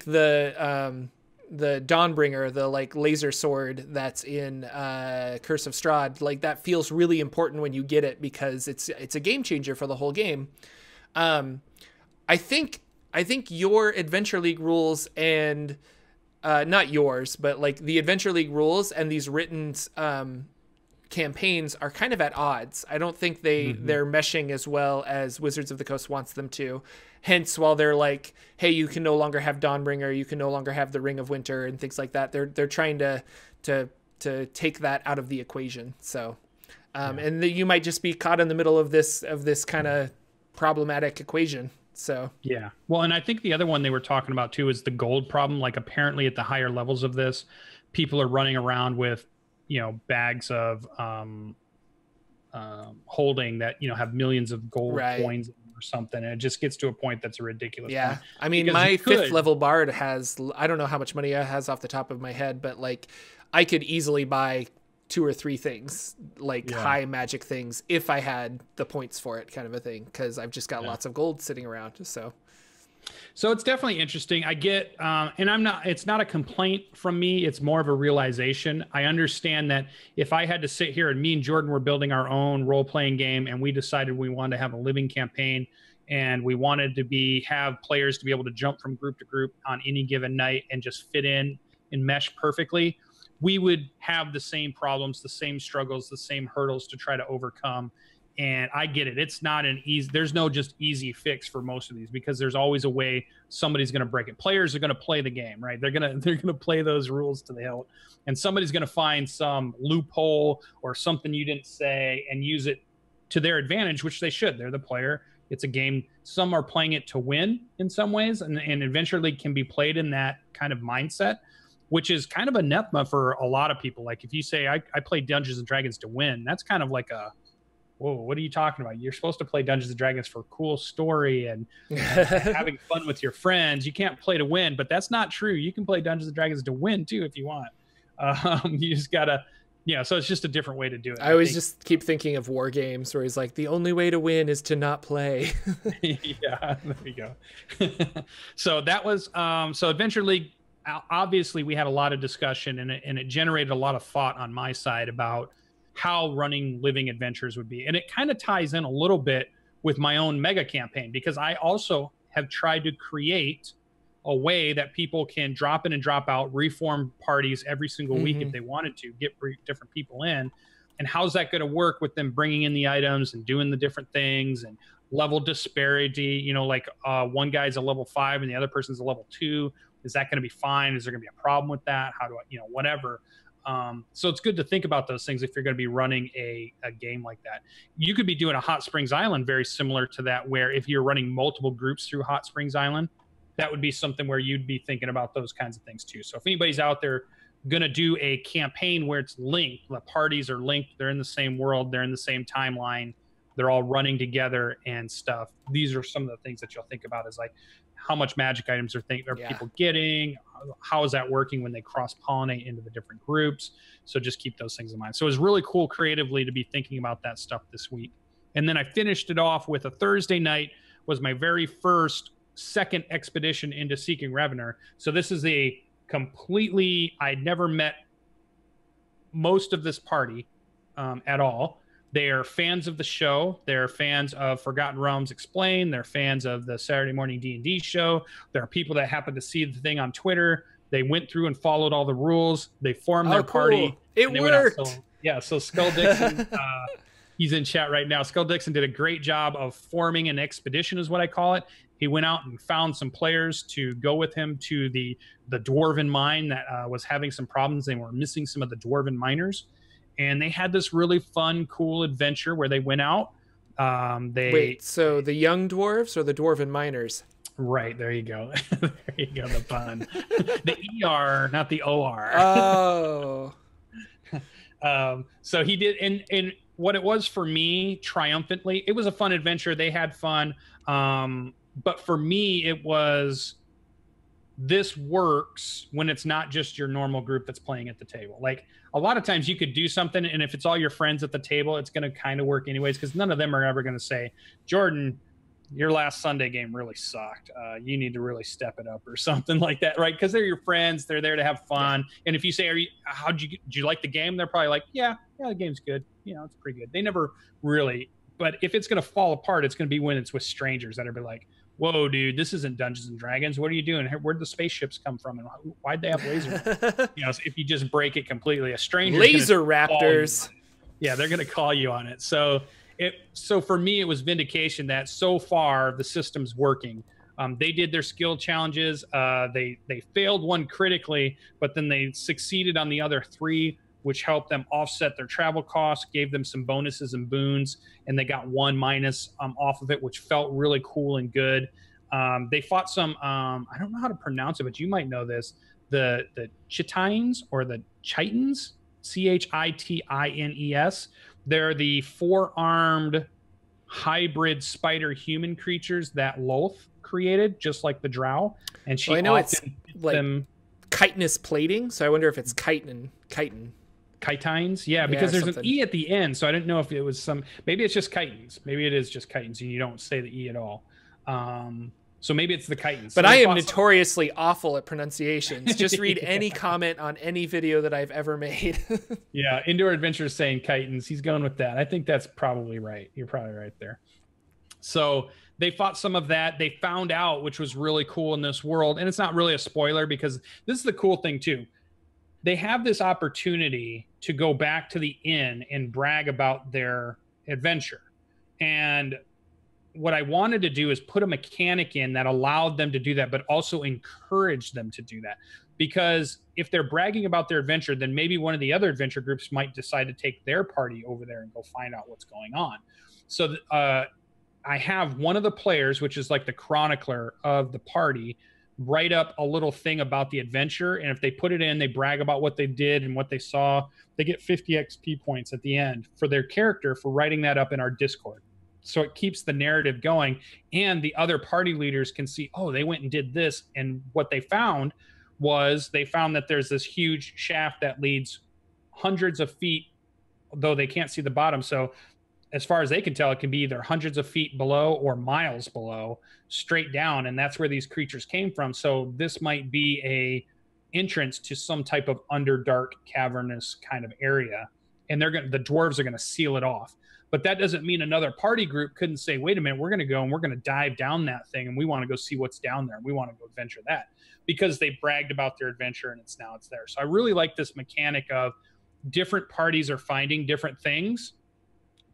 S1: the Dawnbringer, the like laser sword that's in Curse of Strahd, like that feels really important when you get it because it's a game changer for the whole game. I think your Adventure League rules and not yours, but like the Adventure League rules and these written campaigns are kind of at odds. I don't think they're meshing as well as Wizards of the Coast wants them to. Hence, while they're like, hey, you can no longer have Dawnbringer, you can no longer have the Ring of Winter and things like that. They're trying to take that out of the equation. So, and you might just be caught in the middle of this kind of problematic equation. So
S2: yeah, well, and I think the other one they were talking about too is the gold problem. Like apparently at the higher levels of this, people are running around with, you know, bags of holding that, you know, have millions of gold coins or something, and it just gets to a point that's a ridiculous point.
S1: I mean, my 5th level bard has, I don't know how much money it has off the top of my head, but like I could easily buy 2 or 3 things, like high magic things, if I had the points for it, kind of a thing, because I've just got lots of gold sitting around. So it's definitely interesting. I get, and it's not a complaint from me. It's more of a realization. I understand that if I had to sit here and me and Jordan were building our own role-playing game and we decided we wanted to have a living campaign and we wanted to have players to be able to jump from group to group on any given night and just fit in and mesh perfectly, we would have the same problems, the same struggles, the same hurdles to try to overcome. And I get it. It's not there's no just easy fix for most of these, because there's always a way somebody's going to break it. Players are going to play the game, right? They're going to play those rules to the hilt, and somebody's going to find some loophole or something you didn't say and use it to their advantage, which they should. They're the player. It's a game. Some are playing it to win in some ways, and Adventure League can be played in that kind of mindset, which is kind of anathema for a lot of people. Like if you say, I play Dungeons and Dragons to win, that's kind of like whoa, what are you talking about? You're supposed to play Dungeons and Dragons for a cool story and having fun with your friends. You can't play to win, but that's not true. You can play Dungeons and Dragons to win too if you want. You just gotta, so it's just a different way to do it. I always just keep thinking of war games where he's like, the only way to win is to not play.
S2: Yeah, there you go. So that was, so Adventure League, obviously we had a lot of discussion and it generated a lot of thought on my side about how running living adventures would be. And it kind of ties in a little bit with my own mega campaign, because I also have tried to create a way that people can drop in and drop out, reform parties every single week if they wanted to, get different people in. And how's that going to work with them bringing in the items and doing the different things and level disparity? Like one guy's a level 5 and the other person's a level 2. Is that going to be fine? Is there going to be a problem with that? How do I, whatever. So it's good to think about those things if you're going to be running a game like that. You could be doing a Hot Springs Island very similar to that, where if you're running multiple groups through Hot Springs Island, that would be something where you'd be thinking about those kinds of things too. So if anybody's out there going to do a campaign where it's linked, the parties are linked, they're in the same world, they're in the same timeline, they're all running together and stuff. These are some of the things that you'll think about, is like, how much magic items are people getting? How is that working when they cross-pollinate into the different groups? So just keep those things in mind. So it was really cool creatively to be thinking about that stuff this week. And then I finished it off with a Thursday night was my very first second expedition into Seeking Revenor. So this is a completely, I'd never met most of this party at all. They are fans of the show. They're fans of Forgotten Realms Explained. They're fans of the Saturday morning D&D show. There are people that happen to see the thing on Twitter. They went through and followed all the rules. They formed their party.
S1: It worked.
S2: So Skull Dixon, he's in chat right now. Skull Dixon did a great job of forming an expedition, is what I call it. He went out and found some players to go with him to the Dwarven mine that was having some problems. They were missing some of the Dwarven miners. And they had this really fun, cool adventure where they went out.
S1: Wait, so the young dwarves or the dwarven miners?
S2: Right, there you go. There you go, the pun. The ER, not the OR.
S1: Oh.
S2: So he did, and what it was for me, triumphantly, it was a fun adventure. They had fun. But for me, it was, this works when it's not just your normal group that's playing at the table. Like, a lot of times you could do something, and if it's all your friends at the table, it's going to kind of work anyways, because none of them are ever going to say, Jordan, your last Sunday game really sucked. You need to really step it up or something like that, right? Because they're your friends. They're there to have fun. Yeah. And if you say, did you like the game? They're probably like, yeah, the game's good. It's pretty good. They never really, but if it's going to fall apart, it's going to be when it's with strangers that are like, whoa, dude, this isn't Dungeons and Dragons. What are you doing? Where'd the spaceships come from? And why'd they have lasers? So if you just break it completely, a stranger.
S1: Laser raptors.
S2: Yeah, they're going to call you on it. So for me, it was vindication that so far the system's working. They did their skill challenges. They failed one critically, but then they succeeded on the other 3, which helped them offset their travel costs, gave them some bonuses and boons, and they got 1 minus off of it, which felt really cool and good. They fought some, I don't know how to pronounce it, but you might know this, the Chitines or the Chitins, Chitines. They're the 4-armed hybrid spider human creatures that Lolth created, just like the Drow. And she,
S1: I know it's like chitinous plating, so I wonder if it's chitin.
S2: Chitines, yeah, because there's an E at the end, so I didn't know if it was maybe it's just chitins. Maybe it is just chitins, and you don't say the E at all. So maybe it's the chitins.
S1: But I am notoriously awful at pronunciations. Just read any comment on any video that I've ever made.
S2: Yeah, Indoor Adventure is saying chitins. He's going with that. I think that's probably right. You're probably right there. So they fought some of that. They found out, which was really cool in this world, and it's not really a spoiler because this is the cool thing too. They have this opportunity to go back to the inn and brag about their adventure. And what I wanted to do is put a mechanic in that allowed them to do that, but also encourage them to do that. Because if they're bragging about their adventure, then maybe one of the other adventure groups might decide to take their party over there and go find out what's going on. So I have one of the players, which is like the chronicler of the party, write up a little thing about the adventure. And if they put it in, they brag about what they did and what they saw, they get 50 XP points at the end for their character for writing that up in our Discord. So it keeps the narrative going, and the other party leaders can see, oh, they went and did this. And what they found was that there's this huge shaft that leads hundreds of feet, though they can't see the bottom. So as far as they can tell, it can be either hundreds of feet below or miles below, straight down. And that's where these creatures came from. So this might be a entrance to some type of underdark, cavernous kind of area. And the dwarves are going to seal it off. But that doesn't mean another party group couldn't say, wait a minute, we're going to go and we're going to dive down that thing and we want to go see what's down there. We want to go adventure that, because they bragged about their adventure and it's there. So I really like this mechanic of different parties are finding different things,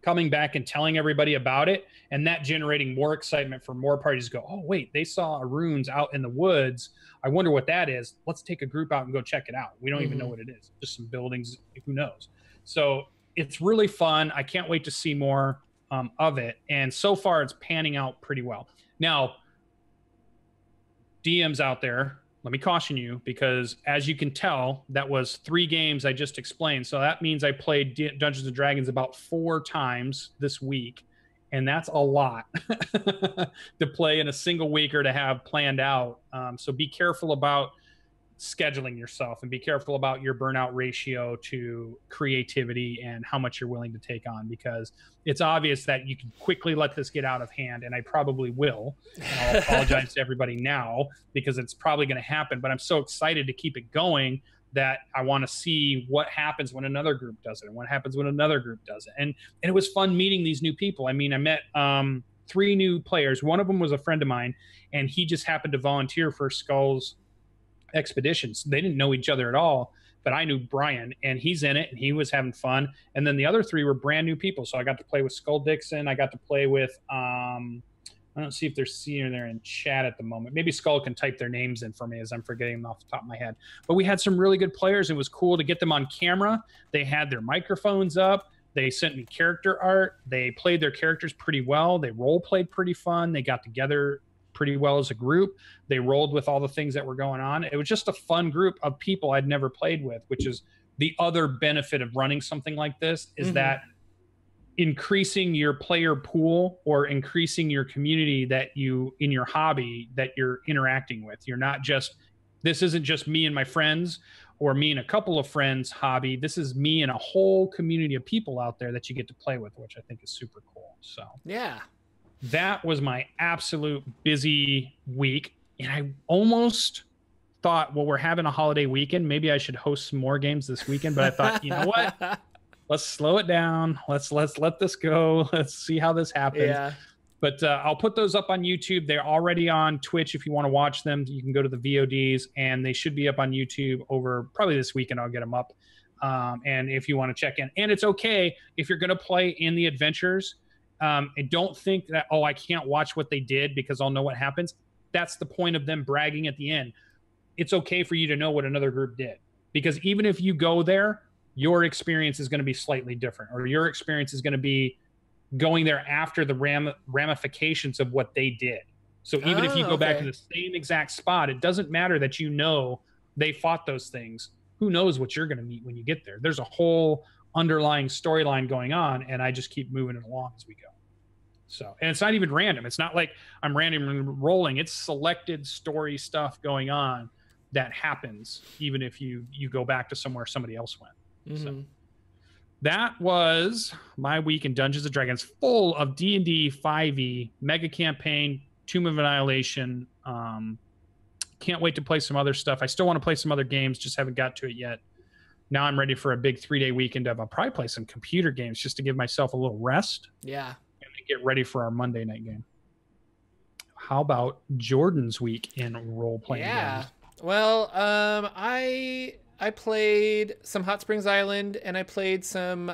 S2: coming back and telling everybody about it, and that generating more excitement for more parties to go, oh, wait, they saw runes out in the woods. I wonder what that is. Let's take a group out and go check it out. We don't even know what it is. Just some buildings. Who knows? So it's really fun. I can't wait to see more of it. And so far, it's panning out pretty well. Now, DMs out there, let me caution you, because as you can tell, that was 3 games I just explained. So that means I played Dungeons & Dragons about 4 times this week. And that's a lot to play in a single week or to have planned out. So be careful about scheduling yourself, and be careful about your burnout ratio to creativity and how much you're willing to take on, because it's obvious that you can quickly let this get out of hand, and I probably will. And I'll apologize to everybody now because it's probably going to happen, but I'm so excited to keep it going that I want to see what happens when another group does it and what happens when another group does it. And it was fun meeting these new people. I mean, I met 3 new players. One of them was a friend of mine, and he just happened to volunteer for Skull's expeditions. They didn't know each other at all, but I knew Brian, and he's in it, and he was having fun. And then the other 3 were brand new people. So I got to play with Skull Dixon. I got to play with I don't see if they're seeing there in chat at the moment. Maybe Skull can type their names in for me, as I'm forgetting them off the top of my head. But we had some really good players. It was cool to get them on camera. They had their microphones up. They sent me character art. They played their characters pretty well. They role played pretty fun. They got together pretty well as a group. They rolled with all the things that were going on. It was just a fun group of people I'd never played with, which is the other benefit of running something like this, is that increasing your player pool or increasing your community that you in your hobby that you're interacting with. You're not just, this isn't just me and my friends or me and a couple of friends hobby. This is me and a whole community of people out there that you get to play with, which I think is super cool. So
S1: yeah,
S2: that was my absolute busy week. And I almost thought, well, we're having a holiday weekend, maybe I should host some more games this weekend. But I thought, you know what? Let's slow it down. Let's let this go. Let's see how this happens.
S1: Yeah.
S2: But I'll put those up on YouTube. They're already on Twitch. If you want to watch them, you can go to the VODs, and they should be up on YouTube over probably this weekend. I'll get them up. And if you want to check in, and it's okay if you're going to play in the adventures, and don't think that, oh, I can't watch what they did because I'll know what happens. That's the point of them bragging at the end. It's okay for you to know what another group did, because even if you go there, your experience is going to be slightly different, or your experience is going to be going there after the ramifications of what they did. So even if you go back to the same exact spot, it doesn't matter that you know they fought those things. Who knows what you're going to meet when you get there? There's a whole underlying storyline going on, and I just keep moving it along as we go. So, and it's not even random. It's not like I'm randomly rolling. It's selected story stuff going on that happens even if you go back to somewhere somebody else went. Mm-hmm. So that was my week in Dungeons & Dragons, full of D&D 5e, mega campaign, Tomb of Annihilation. Can't wait to play some other stuff. I still want to play some other games, just haven't got to it yet. Now I'm ready for a big 3-day weekend. I'll probably play some computer games just to give myself a little rest.
S1: Yeah.
S2: Get ready for our Monday night game. How about Jordan's week in role-playing games?
S1: Well, I played some Hot Springs Island, and I played some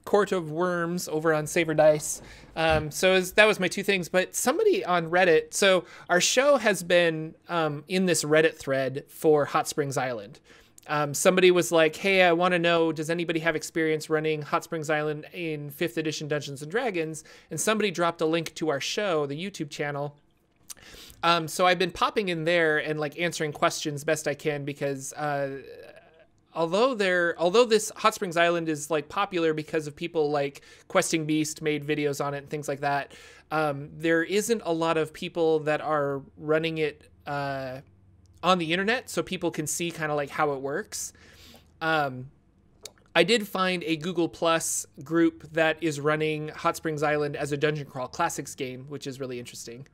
S1: Court of Worms over on Saber Dice. So that was my two things. But somebody on Reddit, so our show has been in this Reddit thread for Hot Springs Island. Somebody was like, hey, I want to know, does anybody have experience running Hot Springs Island in 5th edition Dungeons & Dragons? And somebody dropped a link to our show, the YouTube channel. So I've been popping in there and like answering questions best I can, because although this Hot Springs Island is like popular because of people like Questing Beast made videos on it and things like that, there isn't a lot of people that are running it on the internet, so people can see kind of like how it works. I did find a Google Plus group that is running Hot Springs Island as a Dungeon Crawl Classics game, which is really interesting.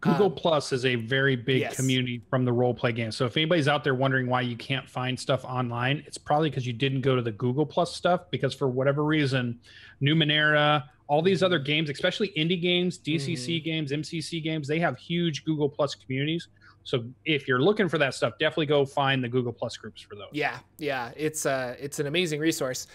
S2: Google Plus is a very big community from the role play game. So if anybody's out there wondering why you can't find stuff online, it's probably because you didn't go to the Google Plus stuff, because for whatever reason, Numenera, all these other games, especially indie games, DCC games, MCC games, they have huge Google Plus communities. So if you're looking for that stuff, definitely go find the Google Plus groups for those.
S1: Yeah, it's an amazing resource.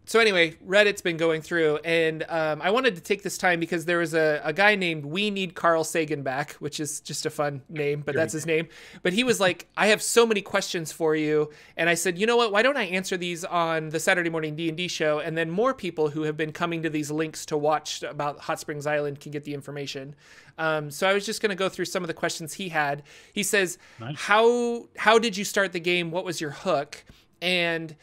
S1: So anyway, Reddit's been going through, and I wanted to take this time because there was a guy named We Need Carl Sagan Back, which is just a fun name, but that's his name. But he was like, I have so many questions for you. And I said, you know what, why don't I answer these on the Saturday morning D&D show? And then more people who have been coming to these links to watch about Hot Springs Island can get the information. So I was just going to go through some of the questions he had. He says, nice. How did you start the game? What was your hook? And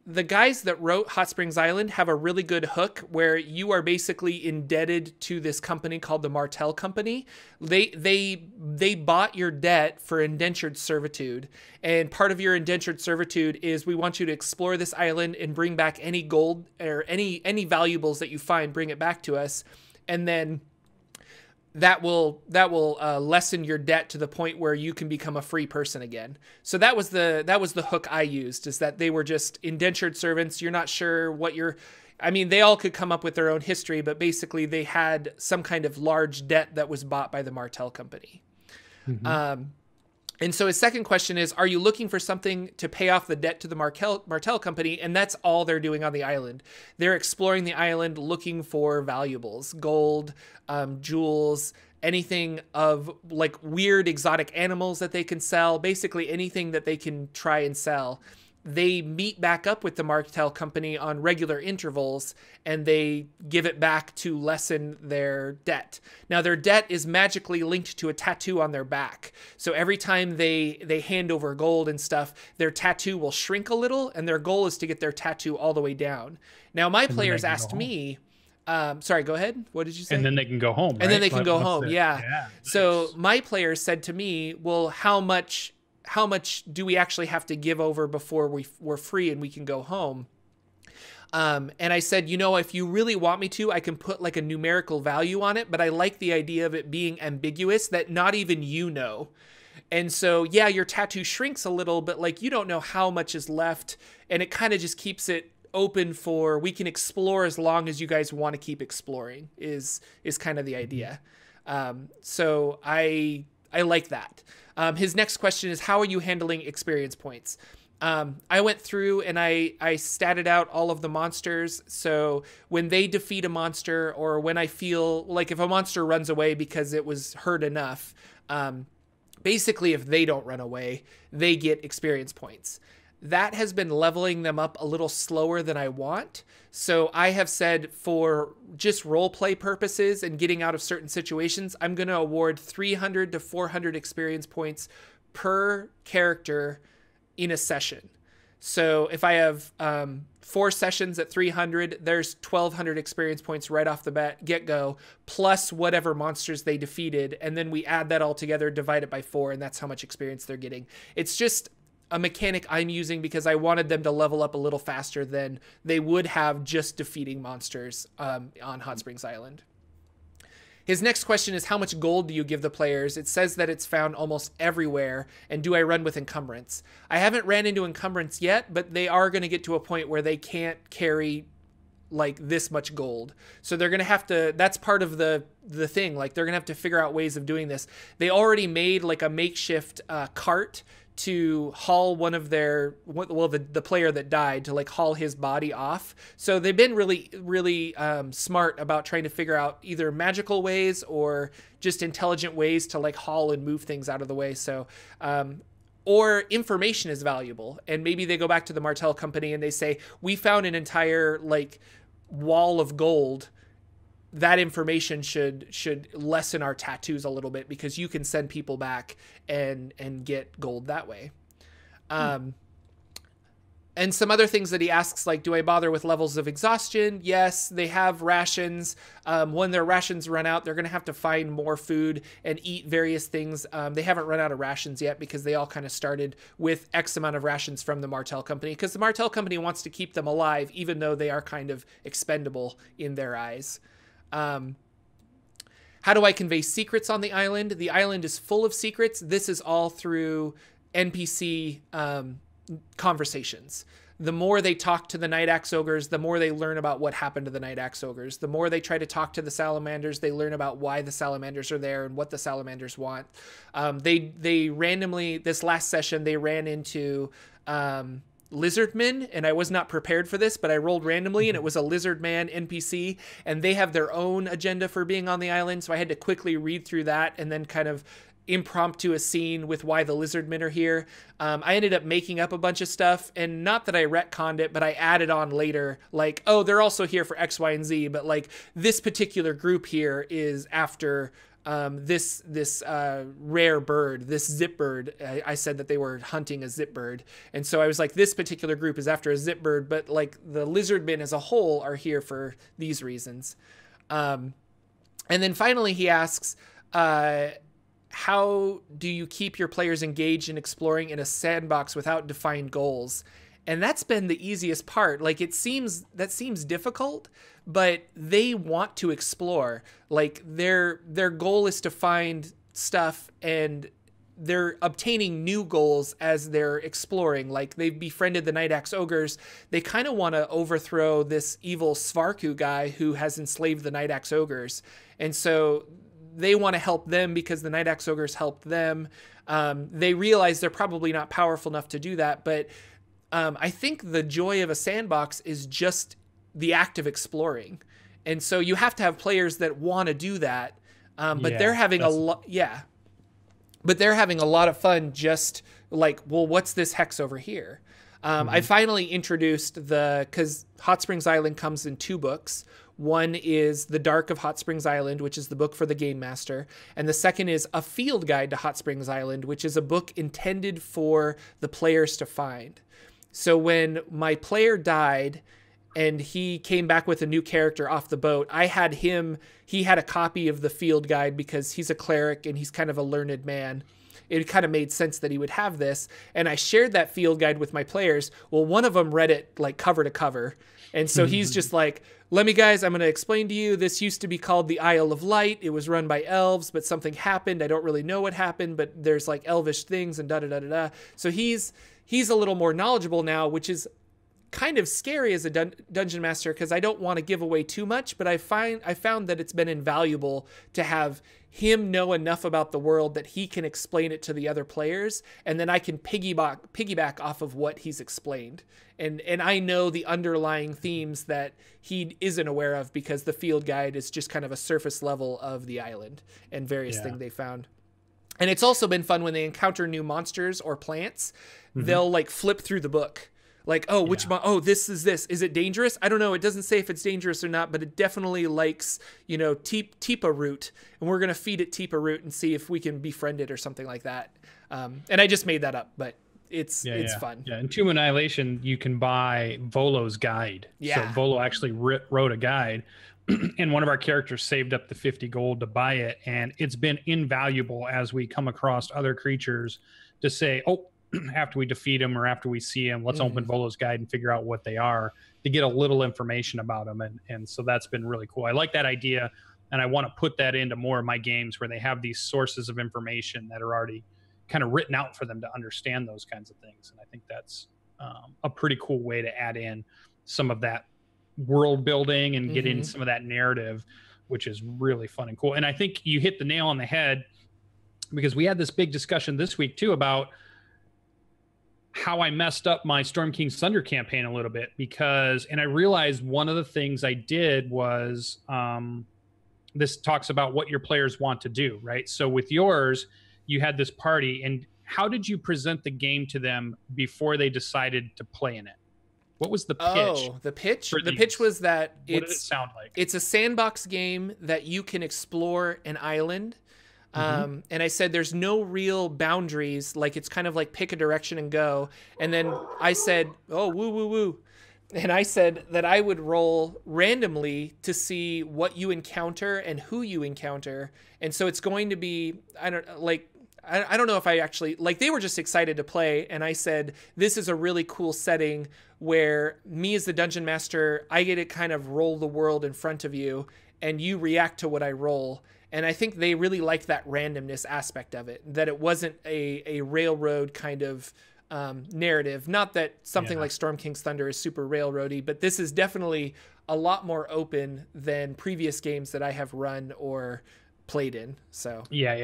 S1: the guys that wrote Hot Springs Island have a really good hook where you are basically indebted to this company called the Martell Company. They bought your debt for indentured servitude. And part of your indentured servitude is we want you to explore this island and bring back any gold or any valuables that you find, bring it back to us. And then that will lessen your debt to the point where you can become a free person again. So that was the hook I used, is that they were just indentured servants. You're not sure what they all could come up with their own history, but basically they had some kind of large debt that was bought by the Martell Company. Mm-hmm. And so his second question is, are you looking for something to pay off the debt to the Martell Company? And that's all they're doing on the island. They're exploring the island looking for valuables, gold, jewels, anything of like weird exotic animals that they can sell, basically anything that they can try and sell. They meet back up with the Martell Company on regular intervals, and they give it back to lessen their debt. Now, their debt is magically linked to a tattoo on their back. So every time they hand over gold and stuff, their tattoo will shrink a little, and their goal is to get their tattoo all the way down. Now, my players asked me... sorry, go ahead. What did you say?
S2: And then they can go home, right?
S1: And then they can go home, yeah.
S2: Nice.
S1: So my players said to me, well, how much do we actually have to give over before we're free and we can go home? And I said, if you really want me to, I can put like a numerical value on it, but I like the idea of it being ambiguous, that not even you know. And so, yeah, your tattoo shrinks a little, but like you don't know how much is left, and it kind of just keeps it open for, we can explore as long as you guys want to keep exploring is kind of the idea. So I I like that. His next question is, how are you handling experience points? I went through and I statted out all of the monsters. So when they defeat a monster, or when I feel like if a monster runs away because it was hurt enough, basically if they don't run away, they get experience points. That has been leveling them up a little slower than I want. So I have said, for just role play purposes and getting out of certain situations, I'm going to award 300 to 400 experience points per character in a session. So if I have 4 sessions at 300, there's 1,200 experience points right off the get-go, plus whatever monsters they defeated. And then we add that all together, divide it by 4, and that's how much experience they're getting. It's just a mechanic I'm using because I wanted them to level up a little faster than they would have just defeating monsters on Hot Springs Island. His next question is, how much gold do you give the players? It says that it's found almost everywhere. And do I run with encumbrance? I haven't ran into encumbrance yet, but they are going to get to a point where they can't carry like this much gold. So they're going to have to, that's part of the thing. Like, they're going to have to figure out ways of doing this. They already made like a makeshift cart to haul one of their, well, the player that died, to like haul his body off. So they've been really smart about trying to figure out either magical ways or just intelligent ways to like haul and move things out of the way. So, or information is valuable. And maybe they go back to the Martell company and they say, we found an entire like wall of gold. That information should lessen our tattoos a little bit, because you can send people back and get gold that way. And some other things that he asks, like, do I bother with levels of exhaustion? Yes, they have rations. When their rations run out, they're going to have to find more food and eat various things. They haven't run out of rations yet, because they all kind of started with X amount of rations from the Martell company, because the Martell company wants to keep them alive, even though they are kind of expendable in their eyes. How do I convey secrets on the island? The island is full of secrets. This is all through NPC conversations. The more they talk to the Night Axe Ogres, the more they learn about what happened to the Night Axe Ogres. The more they try to talk to the Salamanders, they learn about why the Salamanders are there and what the Salamanders want. They randomly, this last session, they ran into Lizardmen, and I was not prepared for this, but I rolled randomly and it was a Lizardman NPC, and they have their own agenda for being on the island. So I had to quickly read through that and then kind of impromptu a scene with why the Lizardmen are here. I ended up making up a bunch of stuff, and not that I retconned it, but I added on later, like, oh, they're also here for X, Y, and Z, but like this particular group here is after this rare bird, this zip bird. I said that they were hunting a zip bird. And so I was like, this particular group is after a zip bird, but like the Lizardmen as a whole are here for these reasons. And then finally he asks, how do you keep your players engaged in exploring in a sandbox without defined goals? And that's been the easiest part. Like, that seems difficult, but they want to explore. Like, their goal is to find stuff, and they're obtaining new goals as they're exploring. Like, they've befriended the Night Axe Ogres. They kind of want to overthrow this evil Svarku guy who has enslaved the Night Axe Ogres. And so they want to help them because the Night Axe Ogres helped them. They realize they're probably not powerful enough to do that, but I think the joy of a sandbox is just the act of exploring. And so you have to have players that want to do that. But they're having a lot. Yeah. But they're having a lot of fun just like, well, what's this hex over here? I finally introduced because Hot Springs Island comes in 2 books. One is The Dark of Hot Springs Island, which is the book for the Game Master. And the second is A Field Guide to Hot Springs Island, which is a book intended for the players to find. So when my player died and he came back with a new character off the boat, he had a copy of the field guide because he's a cleric and he's kind of a learned man. It kind of made sense that he would have this. And I shared that field guide with my players. Well, one of them read it like cover to cover. And so he's just like, I'm going to explain to you. This used to be called the Isle of Light. It was run by elves, but something happened. I don't really know what happened, but there's like elvish things and da-da-da-da-da. So he's a little more knowledgeable now, which is kind of scary as a dungeon master because I don't want to give away too much, but I found that it's been invaluable to have him know enough about the world that he can explain it to the other players, and then I can piggyback off of what he's explained. And I know the underlying themes that he isn't aware of, because the field guide is just kind of a surface level of the island and various things they found. And it's also been fun when they encounter new monsters or plants, they'll like flip through the book. Like, oh, which oh, this. Is it dangerous? I don't know. It doesn't say if it's dangerous or not, but it definitely likes, you know, Tipa root. And we're going to feed it Tipa root and see if we can befriend it or something like that. And I just made that up, but it's fun.
S2: Yeah, in Tomb Annihilation, you can buy Volo's guide. So Volo actually wrote a guide, and one of our characters saved up the 50 gold to buy it. And it's been invaluable as we come across other creatures to say, oh, after we defeat them or after we see them, let's open Volo's guide and figure out what they are, to get a little information about them. And so that's been really cool. I like that idea, and I want to put that into more of my games where they have these sources of information that are already kind of written out for them to understand those kinds of things. And I think that's a pretty cool way to add in some of that world building and get in some of that narrative, which is really fun and cool. And I think you hit the nail on the head, because we had this big discussion this week too about how I messed up my Storm King's Thunder campaign a little bit, and I realized one of the things I did was, this talks about what your players want to do, right? So with yours, you had this party, and how did you present the game to them before they decided to play in it? What was the pitch?
S1: Oh, the pitch? The pitch was that
S2: what did it sound like?
S1: It's a sandbox game that you can explore an island. And I said there's no real boundaries, like it's kind of like pick a direction and go. And then I said, oh, woo woo woo, and I said that I would roll randomly to see what you encounter and who you encounter. And so it's going to be, I don't know if I actually, like, they were just excited to play, and I said this is a really cool setting where me as the dungeon master, I get to kind of roll the world in front of you and you react to what I roll. And I think they really liked that randomness aspect of it, that it wasn't a railroad kind of narrative. Not that something like Storm King's Thunder is super railroady, but this is definitely a lot more open than previous games that I have run or played in. So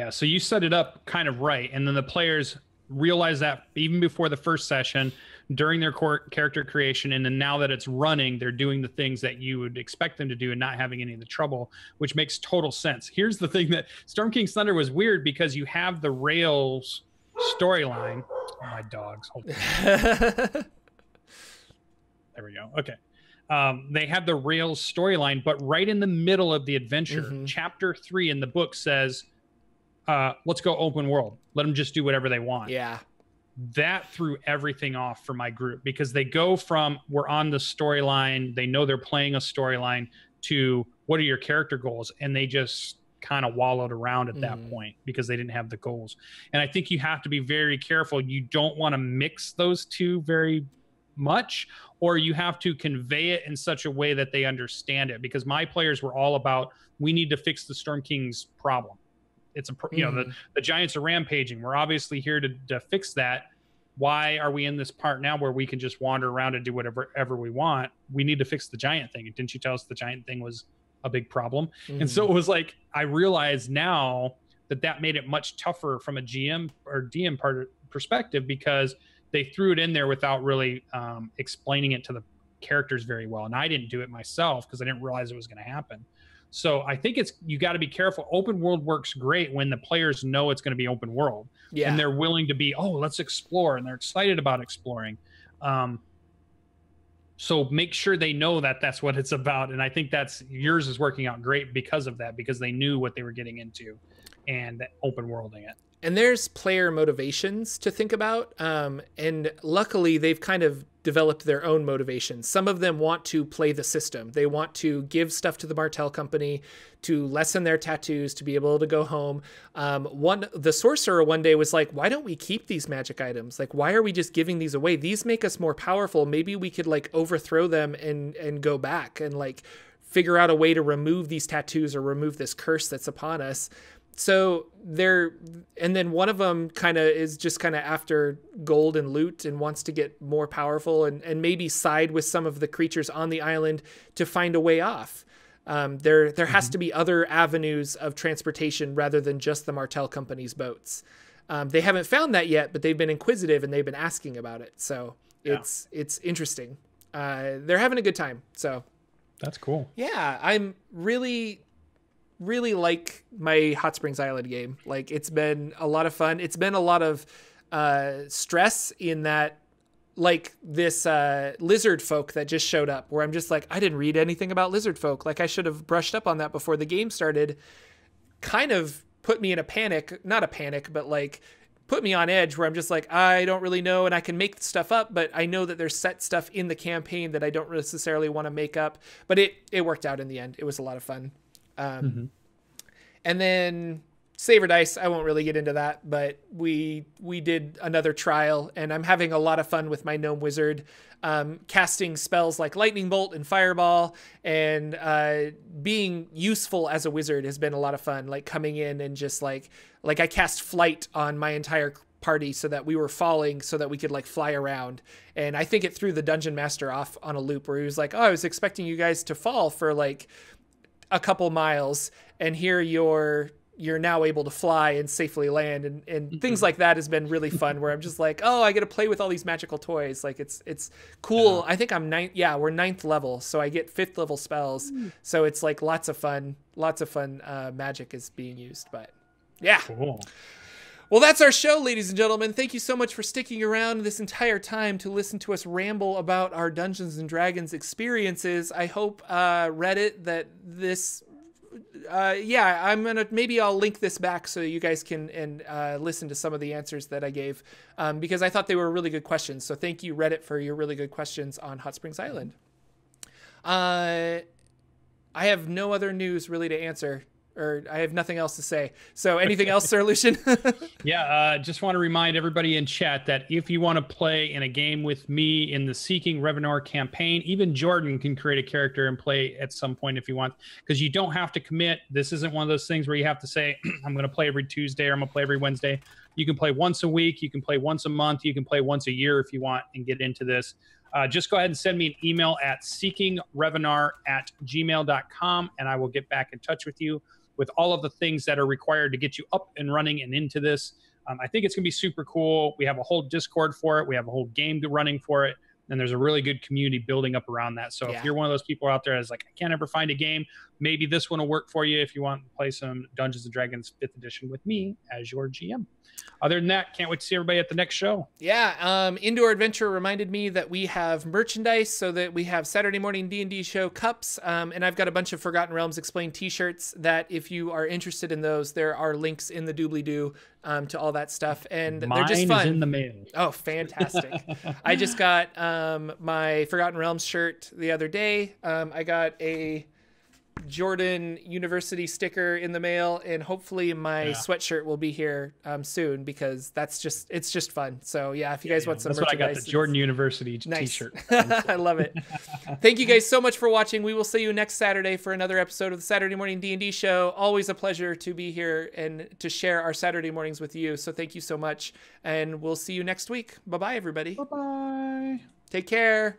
S2: so you set it up kind of right, and then the players realize that even before the first session, during their character creation, and then now that it's running, they're doing the things that you would expect them to do and not having any of the trouble, which makes total sense. Here's the thing: that Storm King's Thunder was weird because you have the Rails storyline. Oh, my dogs. There we go. Okay. They have the Rails storyline, but right in the middle of the adventure, chapter 3 in the book says, let's go open world. Let them just do whatever they want.
S1: Yeah.
S2: That threw everything off for my group, because they go from we're on the storyline, they know they're playing a storyline, to what are your character goals? And they just kind of wallowed around at that point because they didn't have the goals. And I think you have to be very careful. You don't want to mix those two very much, or you have to convey it in such a way that they understand it, because my players were all about, we need to fix the Storm King's problem. It's you know, the giants are rampaging. We're obviously here to fix that. Why are we in this part now where we can just wander around and do whatever we want? We need to fix the giant thing. Didn't you tell us the giant thing was a big problem? And so it was like, I realize now that made it much tougher from a GM or DM perspective, because they threw it in there without really explaining it to the characters very well. And I didn't do it myself because I didn't realize it was going to happen. So I think you got to be careful. Open world works great when the players know it's going to be open world, and they're willing to be, oh, let's explore, and they're excited about exploring. So make sure they know that that's what it's about. And I think yours is working out great because of that, because they knew what they were getting into and open worlding it.
S1: And there's player motivations to think about. And luckily, they've kind of developed their own motivations. Some of them want to play the system. They want to give stuff to the Martell Company to lessen their tattoos, to be able to go home. The sorcerer one day was like, why don't we keep these magic items? Like, why are we just giving these away? These make us more powerful. Maybe we could like overthrow them and go back and like figure out a way to remove these tattoos or remove this curse that's upon us. So and then one of them is just after gold and loot and wants to get more powerful and maybe side with some of the creatures on the island to find a way off. There has to be other avenues of transportation rather than just the Martel Company's boats. They haven't found that yet, but they've been inquisitive and they've been asking about it. So it's interesting. They're having a good time. So
S2: that's cool.
S1: Yeah, I'm really like my Hot Springs Island game. Like, it's been a lot of fun. It's been a lot of stress in that, like, this lizard folk that just showed up, where I'm just like, I didn't read anything about lizard folk. Like, I should have brushed up on that before the game started. Kind of put me in a panic, not a panic, but like put me on edge, where I'm just like, I don't really know, and I can make stuff up, but I know that there's set stuff in the campaign that I don't necessarily want to make up. But it worked out in the end. It was a lot of fun. And then Saber Dice, I won't really get into that, but we did another trial, and I'm having a lot of fun with my gnome wizard, casting spells like Lightning Bolt and Fireball, and being useful as a wizard has been a lot of fun. Like, coming in and just like I cast Flight on my entire party so that we were falling, so that we could like fly around. And I think it threw the dungeon master off on a loop, where he was like, oh, I was expecting you guys to fall for like a couple miles, and here you're now able to fly and safely land, and things like that has been really fun, where I'm just like, oh, I get to play with all these magical toys. Like, it's cool. I think I'm ninth. Yeah, we're 9th level. So I get 5th level spells. So it's like lots of fun magic is being used, but yeah.
S2: Cool.
S1: Well, that's our show, ladies and gentlemen. Thank you so much for sticking around this entire time to listen to us ramble about our Dungeons and Dragons experiences. I hope, Reddit, that this, maybe I'll link this back so you guys can listen to some of the answers that I gave, because I thought they were really good questions. So thank you, Reddit, for your really good questions on Hot Springs Island. I have no other news really to answer, or I have nothing else to say. So anything else, Sir Lucien?
S2: Just want to remind everybody in chat that if you want to play in a game with me in the Seeking Revenor campaign, even Jordan can create a character and play at some point if you want, because you don't have to commit. This isn't one of those things where you have to say, I'm going to play every Tuesday, or I'm going to play every Wednesday. You can play once a week. You can play once a month. You can play once a year if you want and get into this. Just go ahead and send me an email at seekingrevenor@gmail.com, and I will get back in touch with you with all of the things that are required to get you up and running and into this. I think it's going to be super cool. We have a whole Discord for it. We have a whole game running for it. And there's a really good community building up around that. So if you're one of those people out there that's like, I can't ever find a game, maybe this one will work for you if you want to play some Dungeons & Dragons 5th edition with me as your GM. Other than that, can't wait to see everybody at the next show.
S1: Yeah, Indoor Adventure reminded me that we have merchandise, so that we have Saturday morning D&D show cups, and I've got a bunch of Forgotten Realms Explained t-shirts that if you are interested in those, there are links in the doobly-doo to all that stuff, and they're just fun.
S2: Mine is in the mail.
S1: Oh, fantastic. I just got my Forgotten Realms shirt the other day. I got a Jordan University sticker in the mail, and hopefully my sweatshirt will be here soon, because it's just fun. So yeah, if you guys want some merchandise,
S2: what I got, the Jordan University t-shirt.
S1: I love it. Thank you guys so much for watching. We will see you next Saturday for another episode of the Saturday Morning D&D Show. Always a pleasure to be here and to share our Saturday mornings with you. So thank you so much, and we'll see you next week. Bye-bye, everybody.
S2: Bye-bye.
S1: Take care.